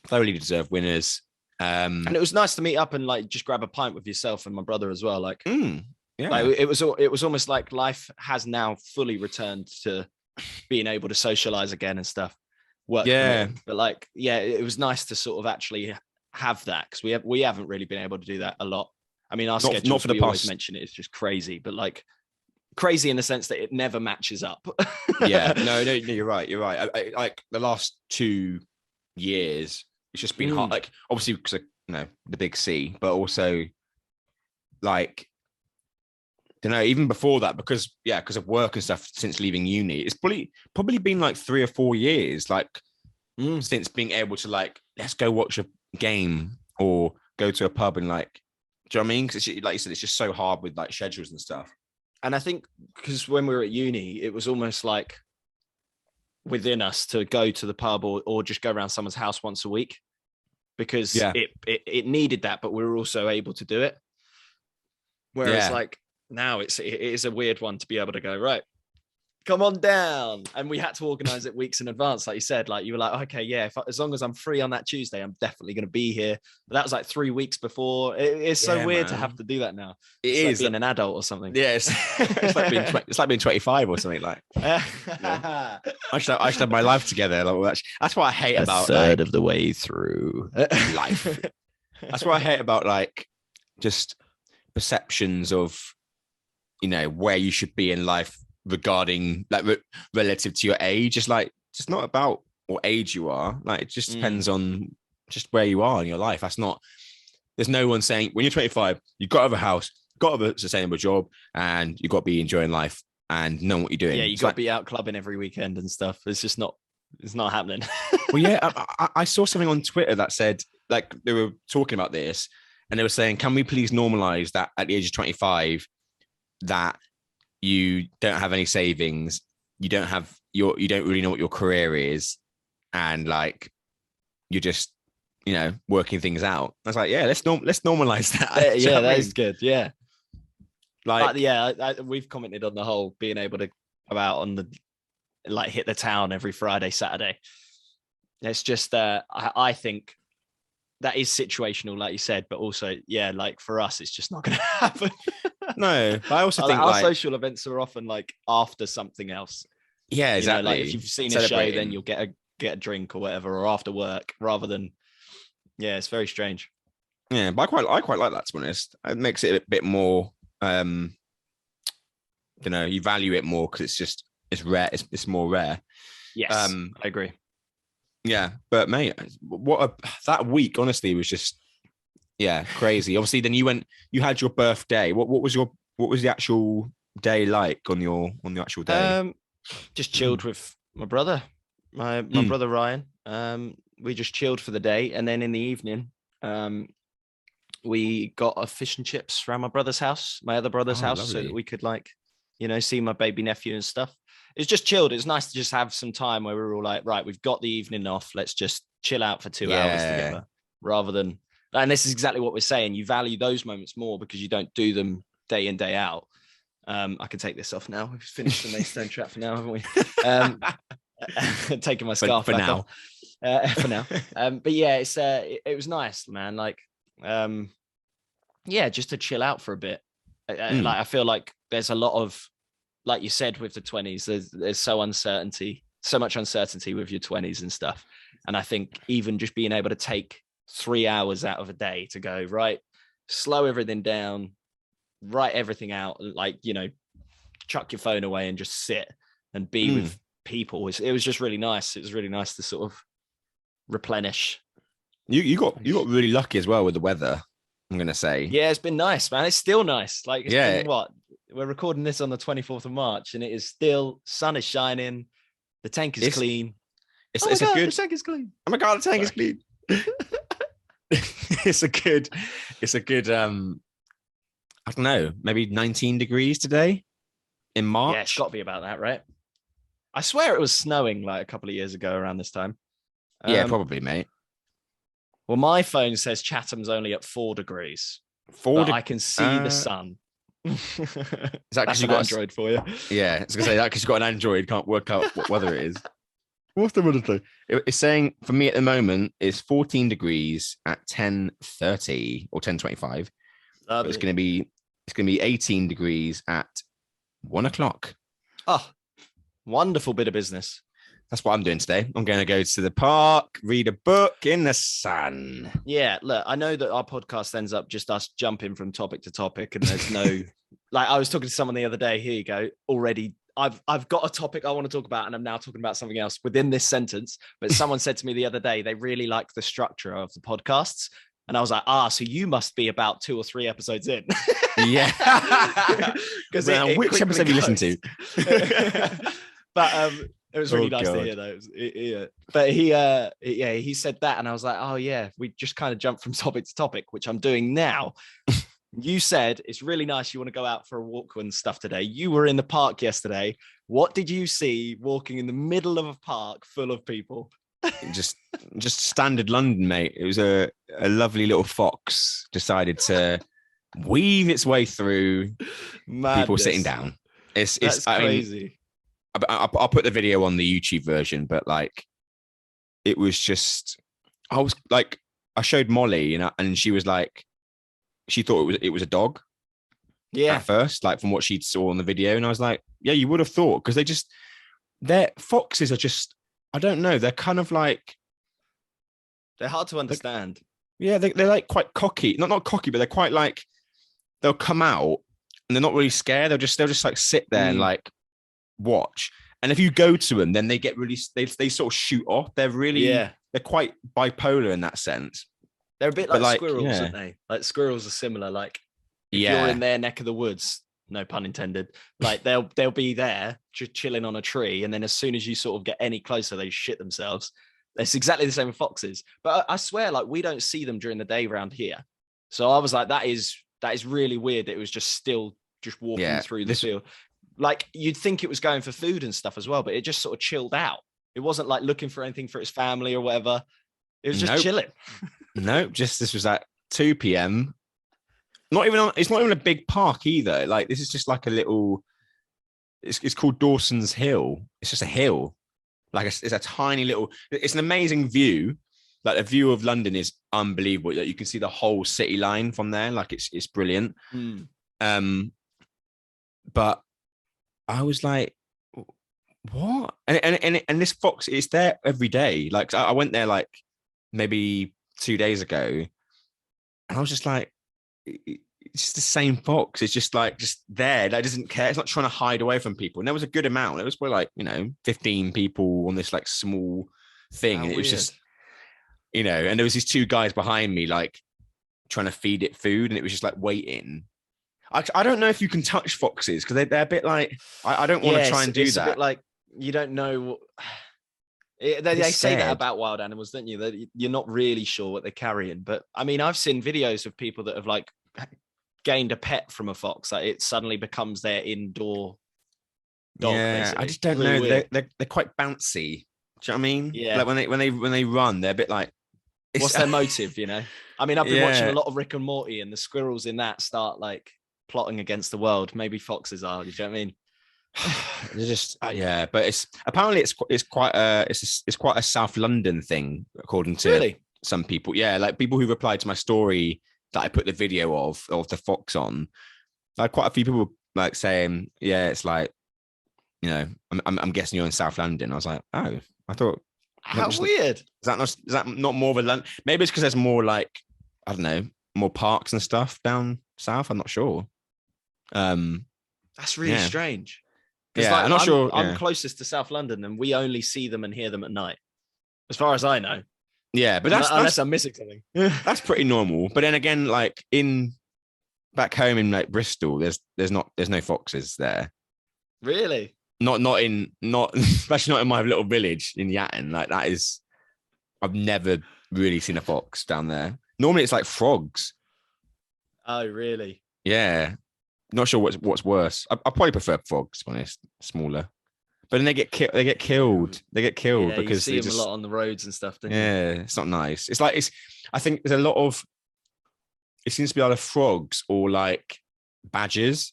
Speaker 2: Thoroughly deserved winners.
Speaker 1: And it was nice to meet up and like just grab a pint with yourself and my brother as well. Like,
Speaker 2: yeah,
Speaker 1: like, it was almost like life has now fully returned to being able to socialize again and stuff. Work, but like, it was nice to sort of actually have that because we haven't really been able to do that a lot. I mean, our schedule, not for the past. Always mention it, it's just crazy, but like crazy in the sense that it never matches up.
Speaker 2: Yeah, no, you're right. You're right. I like the last 2 years, it's just been hard. Like obviously because the big C, but also like don't know. Even before that, because of work and stuff. Since leaving uni, it's probably been like 3 or 4 years. Like since being able to like let's go watch a game or go to a pub and like. Do you know what I mean? Because like you said, it's just so hard with like schedules and stuff.
Speaker 1: And I think because when we were at uni, it was almost like within us to go to the pub or just go around someone's house once a week because it needed that, but we were also able to do it. Whereas like now it is a weird one to be able to go, right, come on down. And we had to organize it weeks in advance. Like you said, like you were like, okay, yeah, as long as I'm free on that Tuesday, I'm definitely going to be here. But that was like 3 weeks before. It's so weird to have to do that now. It's like being an adult or something.
Speaker 2: Yeah, it's like being 25 or something like. I should have my life together. Like, that's what I hate about
Speaker 1: third of the way through
Speaker 2: life. That's what I hate about like just perceptions of where you should be in life regarding like relative to your age. It's like it's not about what age you are. Like it just depends on just where you are in your life. There's no one saying when you're 25 you've got to have a house, got to have a sustainable job, and you've got to be enjoying life and know what you're doing.
Speaker 1: You got to be out clubbing every weekend and stuff. It's not happening.
Speaker 2: Well, yeah, I saw something on Twitter that said like they were talking about this and they were saying, can we please normalize that at the age of 25 that you don't have any savings, you don't really know what your career is, and like you're just, working things out. I was like, yeah, let's normalize that.
Speaker 1: Yeah, that is good. Yeah.
Speaker 2: Like,
Speaker 1: But yeah, we've commented on the whole being able to go out on the, like, hit the town every Friday, Saturday. It's just, I think that is situational, like you said, but also, yeah, like for us, it's just not going to happen.
Speaker 2: no, but I also think
Speaker 1: our
Speaker 2: like,
Speaker 1: social events are often like after something else.
Speaker 2: yeah, exactly.
Speaker 1: Like if you've seen a show, then you'll get a drink or whatever, or after work, rather than, yeah, it's very strange.
Speaker 2: Yeah, but I quite like that, to be honest. It makes it a bit more, you value it more because it's rare. It's more rare.
Speaker 1: Yes, I agree.
Speaker 2: Yeah, but mate, that week honestly was just, yeah, crazy. Obviously, then you had your birthday. What was the actual day like on your actual day?
Speaker 1: Just chilled with my brother, my brother Ryan. We just chilled for the day, and then in the evening, we got a fish and chips around my brother's house, my other brother's house,
Speaker 2: lovely.
Speaker 1: so that we could, like, see my baby nephew and stuff. It's just chilled. It's nice to just have some time where we're all like, right, we've got the evening off. Let's just chill out for 2 hours together, rather than. And this is exactly what we're saying. You value those moments more because you don't do them day in, day out. I can take this off now. We've finished the Maidstone trap for now, haven't we? Taking my scarf
Speaker 2: for
Speaker 1: back
Speaker 2: now.
Speaker 1: off. For now. But yeah, it was nice, man. Like, yeah, just to chill out for a bit. Like, I feel like there's a lot of, like you said, with the 20s, there's so much uncertainty with your 20s and stuff. And I think even just being able to take 3 hours out of a day to go, right, slow everything down, write everything out, like, chuck your phone away and just sit and be with people. It was just really nice. It was really nice to sort of replenish.
Speaker 2: You got really lucky as well with the weather, I'm gonna say.
Speaker 1: Yeah, it's been nice, man. It's still nice. Like, it's
Speaker 2: Yeah.
Speaker 1: been what? We're recording this on the 24th of March, and it is still, sun is shining. The tank is clean.
Speaker 2: The
Speaker 1: tank is clean.
Speaker 2: Oh my god, the tank is clean. It's a good I don't know, maybe 19 degrees today in March.
Speaker 1: Yeah, it's got to be about that, right? I swear it was snowing like a couple of years ago around this time.
Speaker 2: Yeah, probably, mate.
Speaker 1: Well, my phone says Chatham's only at 4 degrees. I can see the sun.
Speaker 2: Is that because you got
Speaker 1: Android for you?
Speaker 2: Yeah, I was gonna say that because you've got an Android, can't work out what weather it is. What's the weather say? It's saying for me at the moment it's 14 degrees at 10:30 or 10:25. But it's gonna be 18 degrees at 1 o'clock.
Speaker 1: Oh, wonderful bit of business.
Speaker 2: That's what I'm doing today. I'm going to go to the park, read a book in the sun.
Speaker 1: Yeah, look, I know that our podcast ends up just us jumping from topic to topic, and there's no, like, I was talking to someone the other day. Here you go. Already, I've got a topic I want to talk about, and I'm now talking about something else within this sentence. But someone said to me the other day they really like the structure of the podcasts, and I was like, so you must be about 2 or 3 episodes in.
Speaker 2: Yeah,
Speaker 1: because
Speaker 2: which episode have you listened to?
Speaker 1: But it was really nice to hear though. But he said that, and I was like, oh yeah, we just kind of jumped from topic to topic, which I'm doing now. You said it's really nice you want to go out for a walk and stuff today. You were in the park yesterday. What did you see walking in the middle of a park full of people?
Speaker 2: just standard London, mate. It was a lovely little fox decided to weave its way through.
Speaker 1: Madness.
Speaker 2: People sitting down. It's
Speaker 1: crazy.
Speaker 2: I mean, I'll put the video on the YouTube version, but like, it was just, I was like, I showed Molly, and she was like, she thought it was a dog. Yeah. At first, like from what she saw on the video, and I was like, yeah, you would have thought, because their foxes are just, I don't know, they're kind of like,
Speaker 1: they're hard to understand.
Speaker 2: They're like quite cocky, not cocky, but they're quite like, they'll come out and they're not really scared. They'll just like sit there and like watch, and if you go to them, then they get really, they sort of shoot off. They're really, they're quite bipolar in that sense.
Speaker 1: They're a bit like squirrels, aren't they? Like, squirrels are similar. Like, if you're in their neck of the woods, no pun intended, like they'll be there just chilling on a tree, and then as soon as you sort of get any closer, they shit themselves. It's exactly the same with foxes, but I swear, like, we don't see them during the day around here. So I was like, that is really weird. It was just still walking through the field. like you'd think it was going for food and stuff as well, but it just sort of chilled out. It wasn't like looking for anything for its family or whatever. It was just chilling.
Speaker 2: Nope. This was at 2 p.m. It's not even a big park either. Like this is just like a little. It's called Dawson's Hill. It's just a hill. Like it's a tiny little. It's an amazing view. Like the view of London is unbelievable. Like you can see the whole city line from there. Like it's brilliant. But I was like, what? And this fox is there every day. Like I went there like maybe 2 days ago, and I was just like, it's just the same fox. It's just there. That doesn't care. It's not trying to hide away from people. And there was a good amount. It was probably like 15 people on this like small thing. And it was just, and there was these 2 guys behind me like trying to feed it food, and it was just like waiting. I don't know if you can touch foxes because they're a bit like I don't want to try and do that. A bit
Speaker 1: like you don't know. They say that about wild animals, don't you? That you're not really sure what they're carrying. But I mean, I've seen videos of people that have like gained a pet from a fox. Like it suddenly becomes their indoor dog.
Speaker 2: Yeah,
Speaker 1: basically.
Speaker 2: I just don't know. They're quite bouncy. Do you know what I mean?
Speaker 1: Yeah.
Speaker 2: Like when they run, they're a bit like.
Speaker 1: What's their motive? I mean, I've been watching a lot of Rick and Morty, and the squirrels in that start like plotting against the world. Maybe foxes are. Do you know what I mean?
Speaker 2: They're just but it's quite a South London thing according to some people. Yeah, like people who replied to my story that I put the video of the fox on. Like quite a few people like saying, yeah, it's like, I'm guessing you're in South London. I was like, oh, I thought.
Speaker 1: How weird.
Speaker 2: Is that not more of a London? Maybe it's because there's more like, I don't know, more parks and stuff down south. I'm not sure.
Speaker 1: That's really strange.
Speaker 2: Yeah, I'm not sure.
Speaker 1: I'm closest to South London, and we only see them and hear them at night, as far as I know.
Speaker 2: Yeah, but
Speaker 1: unless I'm missing something.
Speaker 2: That's pretty normal. But then again, like back home in like Bristol, there's no foxes there.
Speaker 1: Really?
Speaker 2: Not especially not in my little village in Yatton. Like that is, I've never really seen a fox down there. Normally it's like frogs.
Speaker 1: Oh, really?
Speaker 2: Yeah. Not sure what's worse. I probably prefer frogs, to be honest, smaller. But then they get killed. They get killed because
Speaker 1: you see them a lot on the roads and stuff. Don't you?
Speaker 2: It's not nice. It's like I think there's a lot of. It seems to be either frogs or like badgers.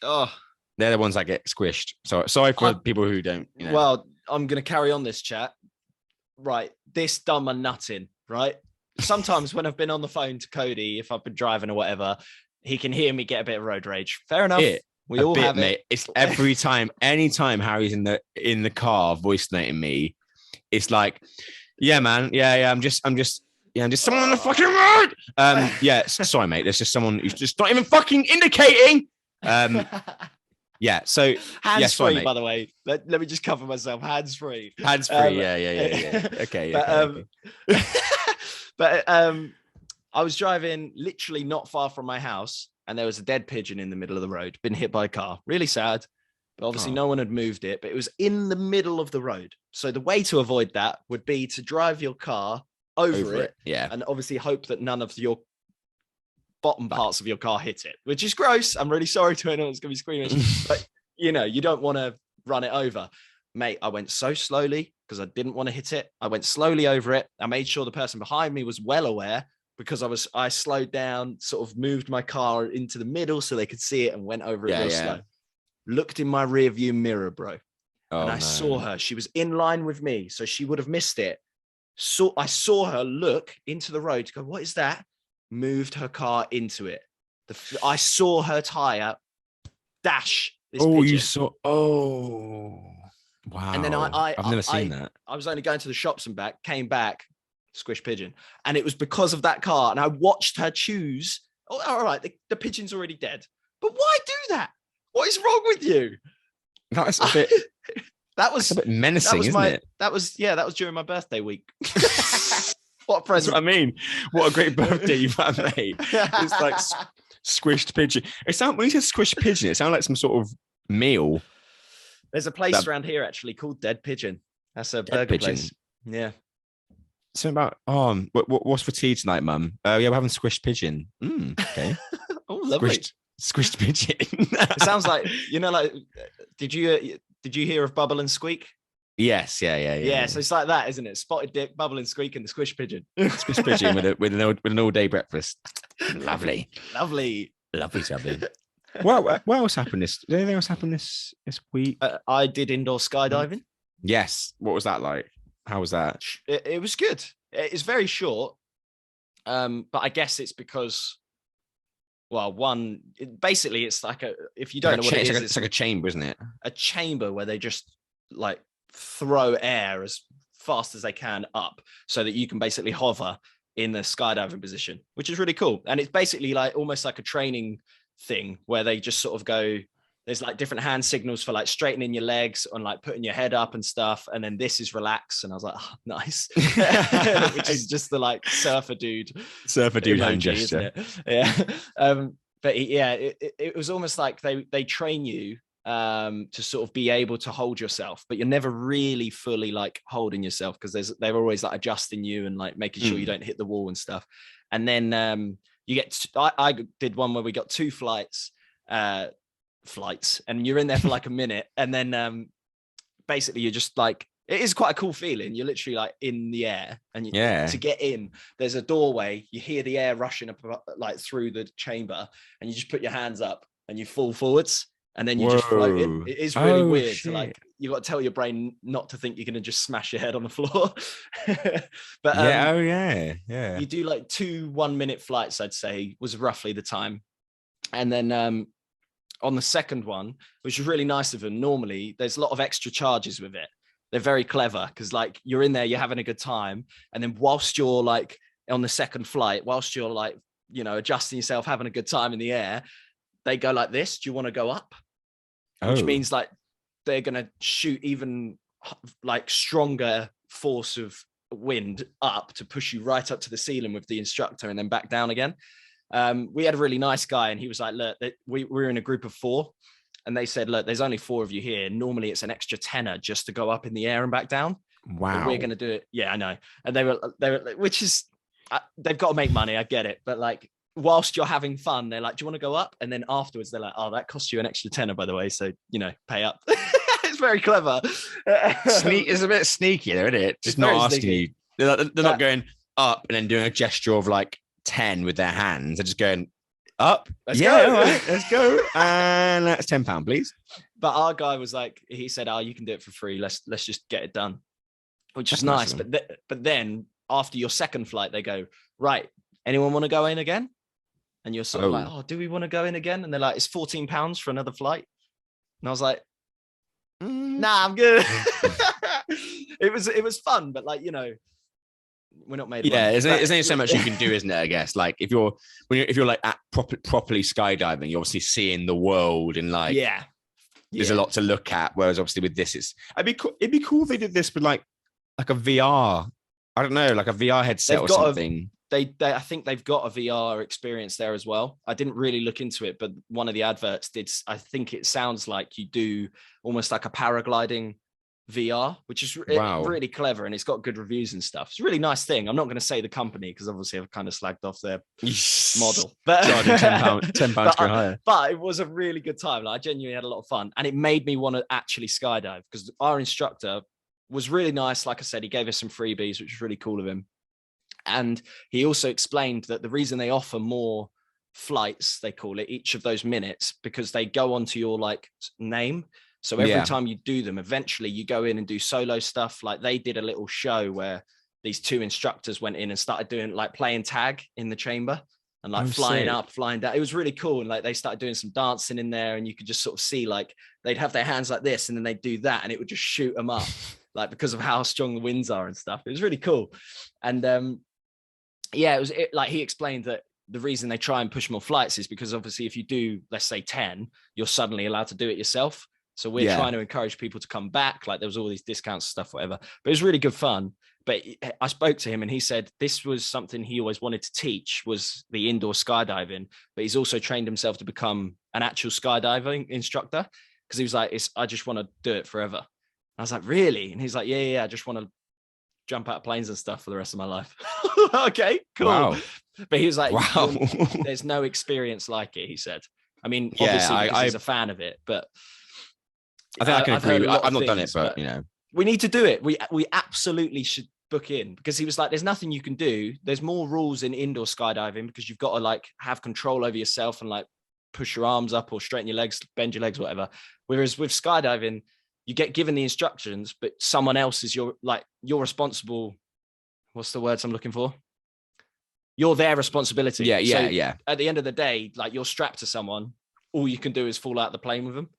Speaker 1: Oh,
Speaker 2: they're the ones that get squished. So sorry for people who don't.
Speaker 1: Well, I'm going to carry on this chat. Right, this dumb and nutting. Right. Sometimes when I've been on the phone to Cody, if I've been driving or whatever, he can hear me get a bit of road rage. Fair enough. We all have it. Mate.
Speaker 2: It's every time, anytime Harry's in the car voice noting me, it's like, yeah, man, yeah, I'm just someone on the fucking road. Yeah, sorry, mate. There's just someone who's just not even fucking indicating. Yeah, so
Speaker 1: hands free, by the way. Let me just cover myself. Hands free.
Speaker 2: Hands free. Yeah. Okay.
Speaker 1: But I was driving literally not far from my house, and there was a dead pigeon in the middle of the road, been hit by a car. Really sad, but obviously no one had moved it, but it was in the middle of the road. So the way to avoid that would be to drive your car over it, and obviously hope that none of your bottom parts of your car hit it, which is gross. I'm really sorry to anyone that's going to be screaming, but you don't want to run it over. Mate, I went so slowly because I didn't want to hit it. I went slowly over it. I made sure the person behind me was well aware, because I slowed down, sort of moved my car into the middle so they could see it, and went over it real slow. Looked in my rear view mirror, bro. And I saw her. She was in line with me, so she would have missed it. So I saw her look into the road to go, what is that? Moved her car into it. I saw her tire dash this pigeon.
Speaker 2: You saw. Oh, wow.
Speaker 1: And then
Speaker 2: I've never seen that.
Speaker 1: I was only going to the shops and back, came back, squish pigeon. And it was because of that car. And I watched her choose. Oh, all right, the pigeon's already dead. But why do that? What is wrong with you?
Speaker 2: That's a bit.
Speaker 1: That's
Speaker 2: a bit menacing, isn't it?
Speaker 1: That was during my birthday week. What a present.
Speaker 2: That's what I mean. What a great birthday you've had, mate. It's like squished pigeon. When you say squished pigeon, it sounds like some sort of meal.
Speaker 1: There's a place around here actually called Dead Pigeon. That's a burger place. Yeah.
Speaker 2: So about what's for tea tonight, Mum? Yeah, we're having squished pigeon. Okay.
Speaker 1: Oh, lovely.
Speaker 2: Squished pigeon.
Speaker 1: It sounds like, like, did you hear of Bubble and Squeak?
Speaker 2: Yes, yeah.
Speaker 1: So it's like that, isn't it? Spotted dick, Bubble and Squeak, and the squish pigeon.
Speaker 2: Squished pigeon with an all day breakfast. Lovely. What else happened this? Did anything else happen this week?
Speaker 1: I did indoor skydiving.
Speaker 2: Yes. What was that like? How was that?
Speaker 1: It was good. It's very short, but I guess it's because, well, basically it's like if you don't know what it is,
Speaker 2: it's like a chamber, isn't it?
Speaker 1: A chamber where they just like throw air as fast as they can up so that you can basically hover in the skydiving position, which is really cool. And it's basically like almost like a training thing where they just sort of go, there's like different hand signals for like straightening your legs and like putting your head up and stuff. And then this is relax. And I was like, oh, nice. Which is just the like surfer dude
Speaker 2: hand gesture.
Speaker 1: Yeah. But it was almost like they train you to sort of be able to hold yourself, but you're never really fully like holding yourself because they're always like adjusting you and like making sure you don't hit the wall and stuff. And then I did one where we got 2 flights and you're in there for like a minute, and then basically you're just like, it is quite a cool feeling. You're literally like in the air, and to get in, there's a doorway. You hear the air rushing up like through the chamber, and you just put your hands up and you fall forwards, and then you just float in. It is really weird. So like, you got to tell your brain not to think you're going to just smash your head on the floor. But you do like 2 1-minute flights, I'd say was roughly the time. And then on the second one, which was really nice of them, normally there's a lot of extra charges with it. They're very clever because like you're in there, you're having a good time. And then whilst you're like on the second flight, whilst you're like, adjusting yourself, having a good time in the air, they go like this. Do you want to go up? Which means like they're going to shoot even like stronger force of wind up to push you right up to the ceiling with the instructor and then back down again. We had a really nice guy, and he was like, look, we're in a group of 4, and they said, look, there's only 4 of you here. Normally it's an extra tenner just to go up in the air and back down.
Speaker 2: Wow.
Speaker 1: We're going to do it. Yeah, I know. And they were, which is, they've got to make money. I get it. But like, whilst you're having fun, they're like, do you want to go up? And then afterwards they're like, oh, that costs you an extra tenner, by the way. So, pay up. It's very clever.
Speaker 2: It's a bit sneaky there, isn't it? Just not asking sneaky. You. They're not going up and then doing a gesture of like 10 with their hands. They're just going up. Let's go. All right, let's go. And that's £10, please.
Speaker 1: But our guy was like, he said, oh, you can do it for free. Let's just get it done, which is nice. But then after your second flight, they go, right, anyone want to go in again? And you're sort of like, oh, do we want to go in again? And they're like, it's £14 for another flight. And I was like, nah, I'm good. It was fun, but like, we're not made.
Speaker 2: Yeah, there's only so much you can do, isn't it? I guess like if you're like at properly skydiving, you're obviously seeing the world and like there's a lot to look at. Whereas obviously with this, it'd be cool if they did this with like a VR. I don't know, like a VR headset or something.
Speaker 1: I think they've got a VR experience there as well. I didn't really look into it, but one of the adverts did. I think it sounds like you do almost like a paragliding VR, which is really clever, and it's got good reviews and stuff. It's a really nice thing. I'm not going to say the company because obviously I've kind of slagged off their model, but £10 go higher. But it was a really good time. Like, I genuinely had a lot of fun, and it made me want to actually skydive because our instructor was really nice. Like I said, he gave us some freebies, which was really cool of him. And he also explained that the reason they offer more flights, they call it, each of those minutes, because they go onto your like name. So every time you do them, eventually you go in and do solo stuff. Like they did a little show where these 2 instructors went in and started doing like playing tag in the chamber and like flying up, flying down. It was really cool. And like they started doing some dancing in there, and you could just sort of see like they'd have their hands like this and then they'd do that and it would just shoot them up like because of how strong the winds are and stuff. It was really cool. And like he explained that the reason they try and push more flights is because obviously if you do, let's say 10, you're suddenly allowed to do it yourself. So we're trying to encourage people to come back. Like there was all these discounts stuff, whatever, but it was really good fun. But I spoke to him and he said this was something he always wanted to teach, was the indoor skydiving, but he's also trained himself to become an actual skydiving instructor. Cause he was like, I just want to do it forever. I was like, really? And he's like, yeah, I just want to jump out of planes and stuff for the rest of my life. Okay, cool. Wow. But he was like, there's no experience like it, he said. I mean, obviously because he's a fan of it, but I think I can agree.
Speaker 2: I've not done it, but you know,
Speaker 1: we need to do it. We absolutely should book in, because he was like, there's nothing you can do. There's more rules in indoor skydiving because you've got to like have control over yourself and like push your arms up or straighten your legs, bend your legs, whatever. Whereas with skydiving, you get given the instructions, but someone else is you're responsible. What's the words I'm looking for? You're their responsibility.
Speaker 2: Yeah.
Speaker 1: At the end of the day, like, you're strapped to someone. All you can do is fall out of the plane with them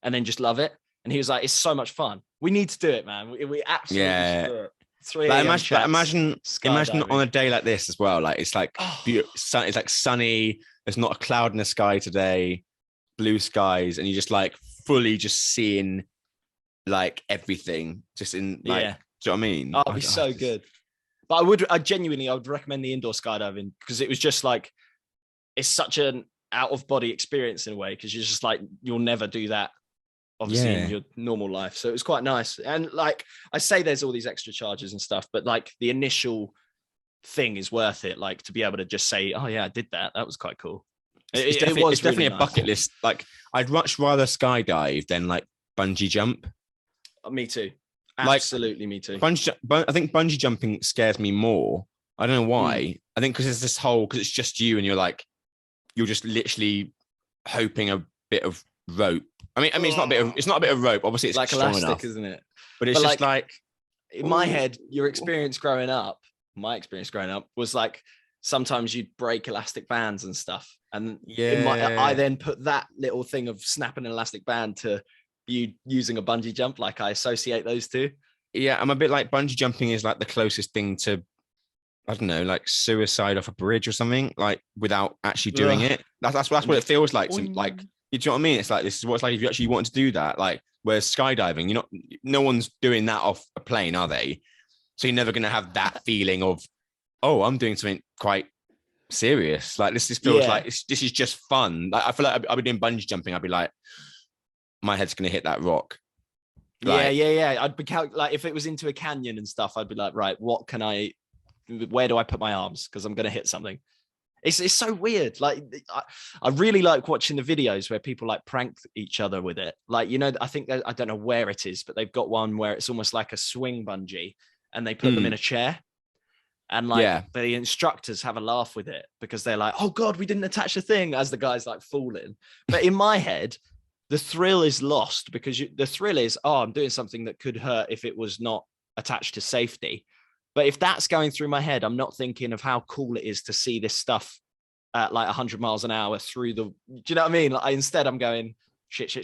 Speaker 1: and then just love it. And he was like, it's so much fun. We need to do it, man. We absolutely should do it. 3 a.m.
Speaker 2: Imagine on a day like this as well. Like, it's like it's like sunny. There's not a cloud in the sky today. Blue skies, and you're just like fully just seeing like everything. Just in like, do you know what I mean?
Speaker 1: Oh, it'd be so good. But I genuinely would recommend the indoor skydiving, because it was just like, it's such an out of body experience in a way, because you're just like, you'll never do that obviously in your normal life. So it was quite nice. And like I say, there's all these extra charges and stuff, but like the initial thing is worth it. Like, to be able to just say, oh yeah, I did that. That was quite cool.
Speaker 2: It's definitely a bucket list. Like, I'd much rather skydive than like bungee jump.
Speaker 1: Me too. Absolutely, me too.
Speaker 2: I think bungee jumping scares me more. I don't know why. I think because it's just you, and you're just literally hoping a bit of rope. I mean, it's not a bit of rope. Obviously, it's
Speaker 1: like
Speaker 2: strong
Speaker 1: elastic,
Speaker 2: enough,
Speaker 1: isn't it?
Speaker 2: But it's just like
Speaker 1: in my head, my experience growing up was like, sometimes you'd break elastic bands and stuff, and I then put that little thing of snapping an elastic band to you using a bungee jump. Like, I associate those two.
Speaker 2: Yeah, I'm a bit like, bungee jumping is like the closest thing to, I don't know, like suicide off a bridge or something, like without actually doing it. That's what it feels like. Like, you know what I mean? It's like, this is what it's like if you actually want to do that. Like, whereas skydiving, no one's doing that off a plane, are they? So you're never going to have that feeling of, oh, I'm doing something quite serious. Like, this feels like this is just fun. Like, I feel like I'd be doing bungee jumping. I'd be like, my head's going to hit that rock. Like,
Speaker 1: I'd be like, if it was into a canyon and stuff, I'd be like, right, where do I put my arms? Because I'm going to hit something. It's so weird. Like, I really like watching the videos where people like prank each other with it. Like, I think I don't know where it is, but they've got one where it's almost like a swing bungee, and they put them in a chair, and like the instructors have a laugh with it, because they're like, oh God, we didn't attach a thing, as the guy's like falling. But in my head, the thrill is lost, because the thrill is, oh, I'm doing something that could hurt if it was not attached to safety. But if that's going through my head, I'm not thinking of how cool it is to see this stuff at like 100 miles an hour through do you know what I mean? Like, instead I'm going, shit.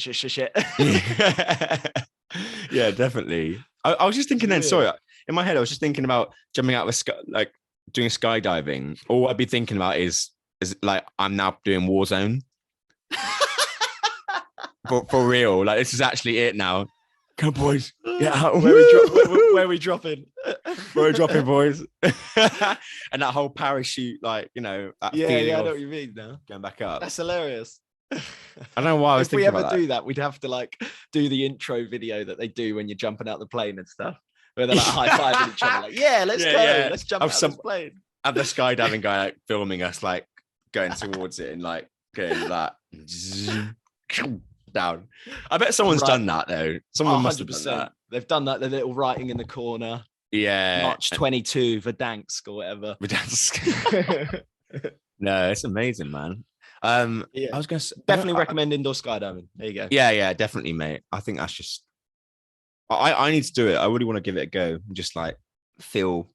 Speaker 2: Yeah, definitely. I was just thinking then, sorry, in my head, I was just thinking about jumping out of like doing skydiving. All I'd be thinking about is like, I'm now doing Warzone. For real, like, this is actually it now. Come on, boys. Yeah,
Speaker 1: where are we dropping?
Speaker 2: Where are we dropping, boys? And that whole parachute, like, that feeling
Speaker 1: I know what you mean now.
Speaker 2: Going back up.
Speaker 1: That's hilarious.
Speaker 2: I don't know why I was thinking about that.
Speaker 1: If we ever do that, we'd have to like do the intro video that they do when you're jumping out the plane and stuff, where they're like high-fiving each other, like, let's go, let's jump out this plane.
Speaker 2: Have the skydiving guy like filming us, like going towards it and like going that down. I bet someone's done that though. Someone must have done that.
Speaker 1: They've done that. The little writing in the corner.
Speaker 2: Yeah.
Speaker 1: March 22, Verdansk or whatever.
Speaker 2: Verdansk. No, it's amazing, man. I was gonna say,
Speaker 1: definitely recommend indoor skydiving. There you go.
Speaker 2: Yeah, definitely, mate. I think that's just, I need to do it. I really want to give it a go. Just like feel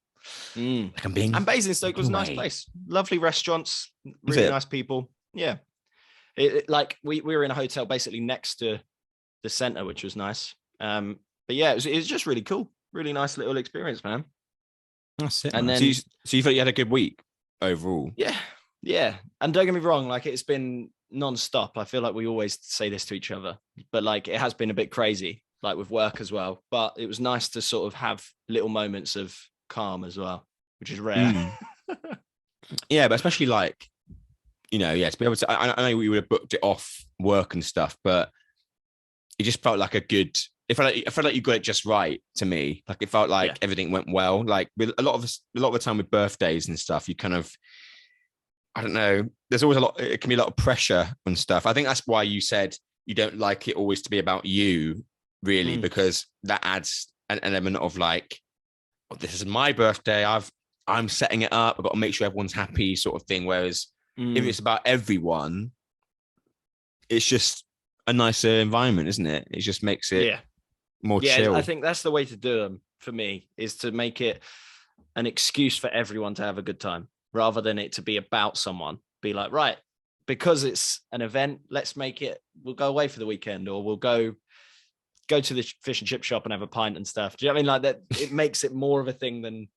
Speaker 2: like I'm being.
Speaker 1: And Basingstoke was a nice place. Lovely restaurants, really nice people. Yeah. Like we were in a hotel basically next to the center, which was nice. But yeah, it was just really cool. Really nice little experience, man.
Speaker 2: That's it.
Speaker 1: And
Speaker 2: man.
Speaker 1: then,
Speaker 2: so you thought you had a good week overall?
Speaker 1: Yeah. And don't get me wrong, like, it's been non-stop. I feel like we always say this to each other, but like, it has been a bit crazy, like with work as well. But it was nice to sort of have little moments of calm as well, which is rare.
Speaker 2: Yeah, but especially like, to be able to, I know we would have booked it off work and stuff, but it just felt like it felt like you got it just right to me. Like, it felt like everything went well. Like, with a lot of the time with birthdays and stuff, you kind of, I don't know. There's always a lot. It can be a lot of pressure and stuff. I think that's why you said you don't like it always to be about you, really, because that adds an element of like, oh, this is my birthday. I'm setting it up. I've got to make sure everyone's happy, sort of thing. Whereas if it's about everyone, it's just a nicer environment, isn't it? It just makes it more chill.
Speaker 1: I think that's the way to do them for me, is to make it an excuse for everyone to have a good time, rather than it to be about someone. Be like, right, because it's an event, let's make it, we'll go away for the weekend, or we'll go to the fish and chip shop and have a pint and stuff. Do you know what I mean? Like that, it makes it more of a thing than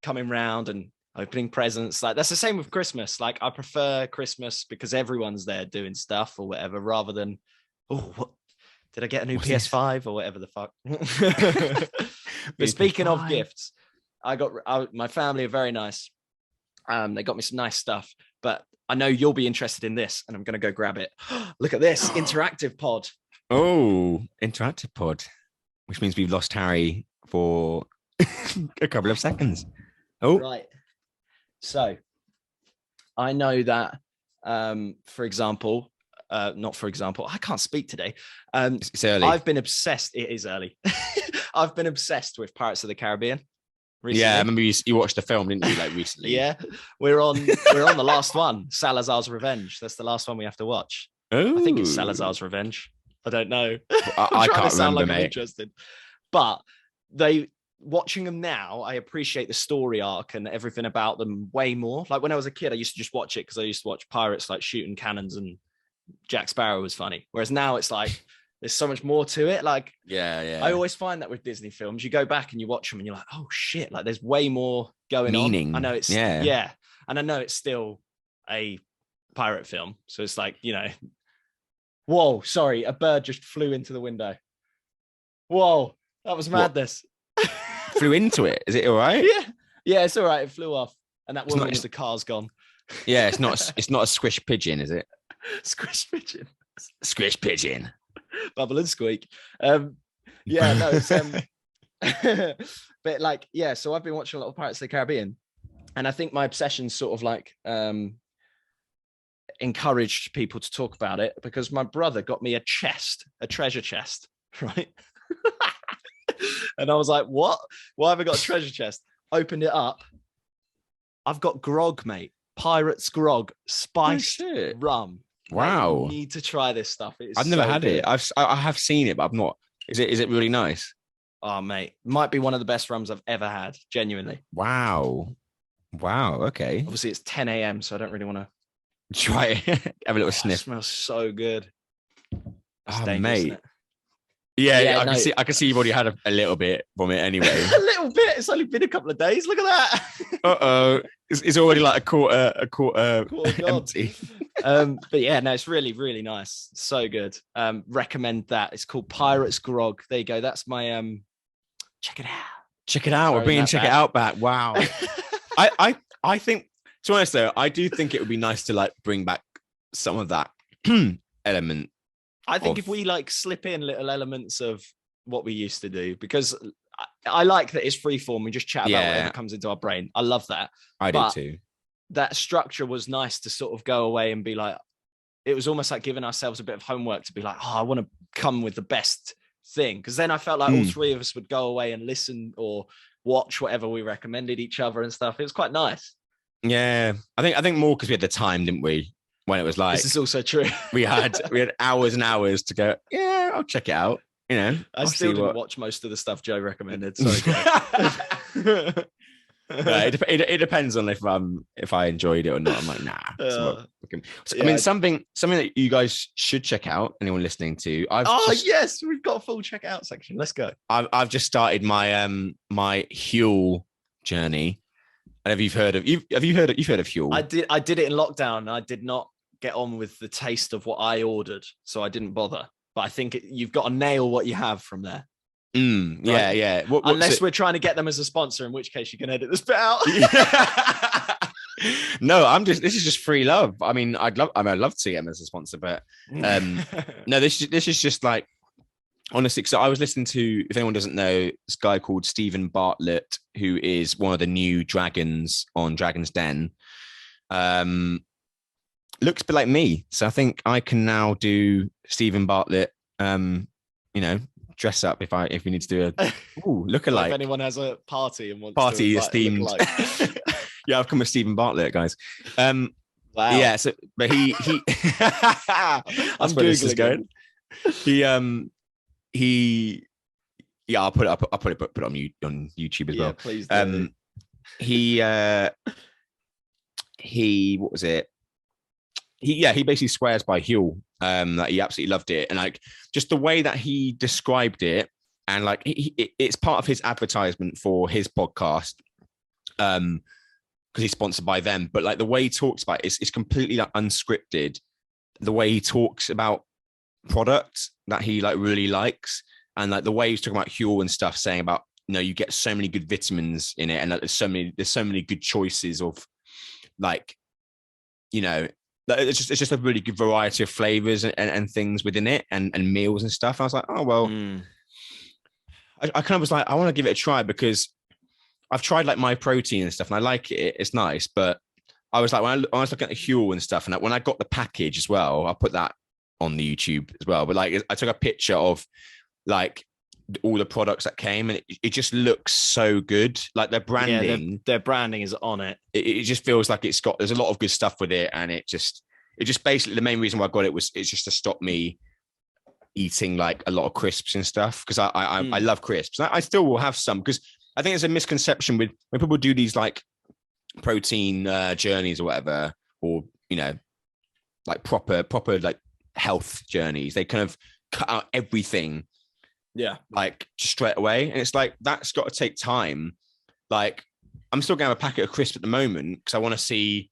Speaker 1: coming round and opening presents. Like that's the same with Christmas. Like I prefer Christmas because everyone's there doing stuff or whatever, rather than, oh, what did I get a new PS5 or whatever the fuck? But speaking of gifts, my family are very nice. They got me some nice stuff, but I know you'll be interested in this, and I'm going to go grab it. Look at this interactive pod.
Speaker 2: Oh, interactive pod, which means we've lost Harry for a couple of seconds. Oh,
Speaker 1: right. So I know that, for example, not for example, I can't speak today.
Speaker 2: It's early.
Speaker 1: I've been obsessed. It is early. I've been obsessed with Pirates of the Caribbean recently.
Speaker 2: Yeah, I remember you watched the film, didn't you? Like recently.
Speaker 1: Yeah, we're on the last one, Salazar's Revenge. That's the last one we have to watch.
Speaker 2: Oh.
Speaker 1: I think it's Salazar's Revenge. I don't know.
Speaker 2: I can't remember,
Speaker 1: like
Speaker 2: mate.
Speaker 1: I'm interested. But watching them now, I appreciate the story arc and everything about them way more. Like when I was a kid, I used to just watch it because I used to watch pirates like shooting cannons and Jack Sparrow was funny. Whereas now it's like there's so much more to it. Like,
Speaker 2: yeah.
Speaker 1: I always find that with Disney films, you go back and you watch them and you're like, oh shit, like there's way more going
Speaker 2: Meaning.
Speaker 1: on. I know it's and I know it's still a pirate film, so it's like, you know, whoa, sorry, a bird just flew into the window. Whoa, that was madness.
Speaker 2: Flew into it. Is it all right?
Speaker 1: Yeah, it's all right. It flew off, and that woman with the car's gone.
Speaker 2: Yeah, it's not a squish pigeon, is it?
Speaker 1: Squish pigeon.
Speaker 2: Squish pigeon.
Speaker 1: Bubble and squeak. Yeah, no, it's but like, yeah, so I've been watching a lot of Pirates of the Caribbean, and I think my obsession sort of like encouraged people to talk about it, because my brother got me a treasure chest, right? And I was like, what? Why have I got a treasure chest? Opened it up. I've got grog, mate. Pirates grog, spiced rum.
Speaker 2: Wow.
Speaker 1: Like, you need to try this stuff.
Speaker 2: I've never had it. I have seen it, but I've not. Is it really nice?
Speaker 1: Oh, mate. Might be one of the best rums I've ever had. Genuinely.
Speaker 2: Wow. Okay.
Speaker 1: Obviously, it's 10 a.m., so I don't really want to
Speaker 2: try it. Have a little sniff.
Speaker 1: It smells so good.
Speaker 2: Oh, mate. Yeah, I can see you've already had a little bit from it anyway.
Speaker 1: A little bit. It's only been a couple of days. Look at that.
Speaker 2: It's already like a quarter empty.
Speaker 1: But yeah, no, it's really, really nice. So good. Recommend that. It's called Pirates Grog. There you go. That's my check it out.
Speaker 2: Check it out. We're bringing check it out back. Wow. I think, to be honest though, I do think it would be nice to like bring back some of that element.
Speaker 1: I think if we like slip in little elements of what we used to do, because I like that it's freeform. We just chat about whatever comes into our brain. I love that.
Speaker 2: I do too.
Speaker 1: That structure was nice to sort of go away and be like, it was almost like giving ourselves a bit of homework to be like, oh, I want to come with the best thing. Because then I felt like all three of us would go away and listen or watch whatever we recommended each other and stuff. It was quite nice.
Speaker 2: Yeah, I think more because we had the time, didn't we? When it was like,
Speaker 1: this is also true. we had
Speaker 2: hours and hours to go. Yeah, I'll check it out. You know,
Speaker 1: I still didn't watch most of the stuff Joe recommended. Sorry.
Speaker 2: It depends on if I enjoyed it or not. I'm like, nah. I mean, something that you guys should check out. Anyone listening to?
Speaker 1: Yes, we've got a full check out section. Let's go.
Speaker 2: I've just started my my Huel journey. And have you heard of Huel?
Speaker 1: I did it in lockdown. I did not get on with the taste of what I ordered, so I didn't bother. But I think you've got to nail what you have from there.
Speaker 2: Right? Yeah.
Speaker 1: Unless we're trying to get them as a sponsor, in which case you can edit this bit out.
Speaker 2: No, this is just free love. I mean, I'd love to get them as a sponsor, but no, this is just like, honestly, so I was listening to, if anyone doesn't know, this guy called Stephen Bartlett, who is one of the new dragons on Dragon's Den. looks a bit like me. So I think I can now do Stephen Bartlett. Dress up if we need to do a look
Speaker 1: So
Speaker 2: alike.
Speaker 1: if anyone has a party and wants
Speaker 2: Party
Speaker 1: to
Speaker 2: is themed.
Speaker 1: Look
Speaker 2: Yeah, I've come with Stephen Bartlett, guys.
Speaker 1: wow.
Speaker 2: Yeah. So, but he. That's where this is going. He. Yeah, I'll put it up. I'll put it on YouTube as well.
Speaker 1: Please do.
Speaker 2: He. What was it? He basically swears by Huel. That he absolutely loved it, and like just the way that he described it, and like it's part of his advertisement for his podcast, because he's sponsored by them. But like the way he talks about it, it's completely like unscripted. The way he talks about products that he like really likes, and like the way he's talking about Huel and stuff, saying about you get so many good vitamins in it, and like, there's so many good choices of like it's just a really good variety of flavors and things within it and meals and stuff. I was like, oh well, I kind of was like, I want to give it a try because I've tried like my protein and stuff and I like it. It's nice, but I was like, when I was looking at the Huel and stuff, and like, when I got the package as well, I'll put that on the YouTube as well. But like, I took a picture of like all the products that came, and it just looks so good. Like their branding,
Speaker 1: their branding is on it.
Speaker 2: It just feels like there's a lot of good stuff with it, and it just basically, the main reason why I got it's just to stop me eating like a lot of crisps and stuff, because I love crisps. I still will have some, because I think there's a misconception with when people do these like protein journeys or whatever, or like proper like health journeys. They kind of cut out everything.
Speaker 1: Yeah.
Speaker 2: Like straight away. And it's like, that's got to take time. Like, I'm still going to have a packet of crisps at the moment because I want to see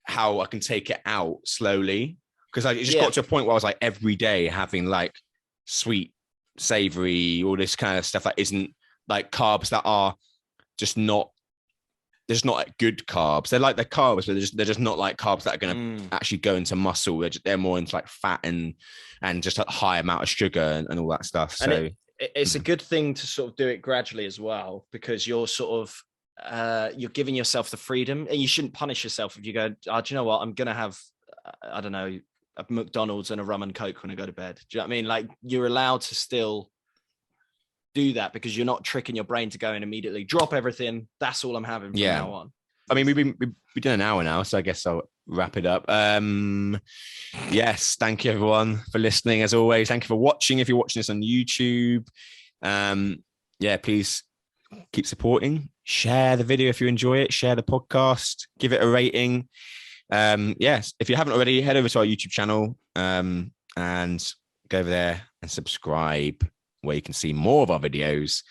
Speaker 2: how I can take it out slowly. Because it just got to a point where I was like every day having like sweet, savory, all this kind of stuff that isn't like carbs that are just not, they're just not like good carbs. They're like, they're carbs, but they're just not like carbs that are going to actually go into muscle. They're more into like fat and just a high amount of sugar and all that stuff. So
Speaker 1: and it's a good thing to sort of do it gradually as well, because you're sort of you're giving yourself the freedom, and you shouldn't punish yourself if you go, do you know what, I'm going to have, I don't know, a McDonald's and a rum and Coke when I go to bed. Do you know what I mean? Like, you're allowed to still do that because you're not tricking your brain to go and immediately drop everything. That's all I'm having from now on.
Speaker 2: I mean, we've done an hour now, so I guess I'll wrap it up. Yes, thank you everyone for listening. As always, thank you for watching. If you're watching this on YouTube, please keep supporting. Share the video if you enjoy it. Share the podcast. Give it a rating. Yes, if you haven't already, head over to our YouTube channel and go over there and subscribe, where you can see more of our videos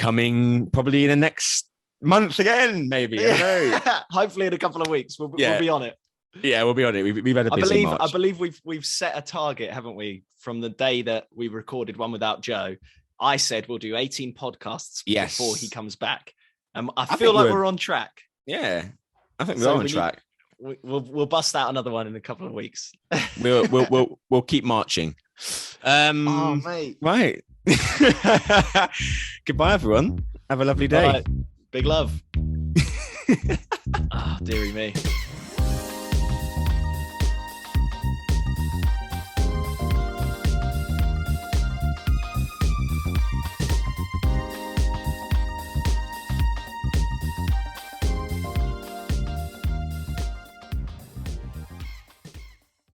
Speaker 2: coming probably in the next month again, maybe. I don't know.
Speaker 1: Hopefully in a couple of weeks we'll be on it.
Speaker 2: Yeah, we'll be on it. We've had a busy March.
Speaker 1: I believe we've set a target, haven't we, from the day that we recorded One Without Joe. I said we'll do 18 podcasts before he comes back. I feel like we're on track.
Speaker 2: Yeah, I think we're on track.
Speaker 1: We'll bust out another one in a couple of weeks.
Speaker 2: We'll keep marching.
Speaker 1: Oh mate,
Speaker 2: right. Goodbye everyone, have a lovely day.
Speaker 1: Big love. Oh, dearie me.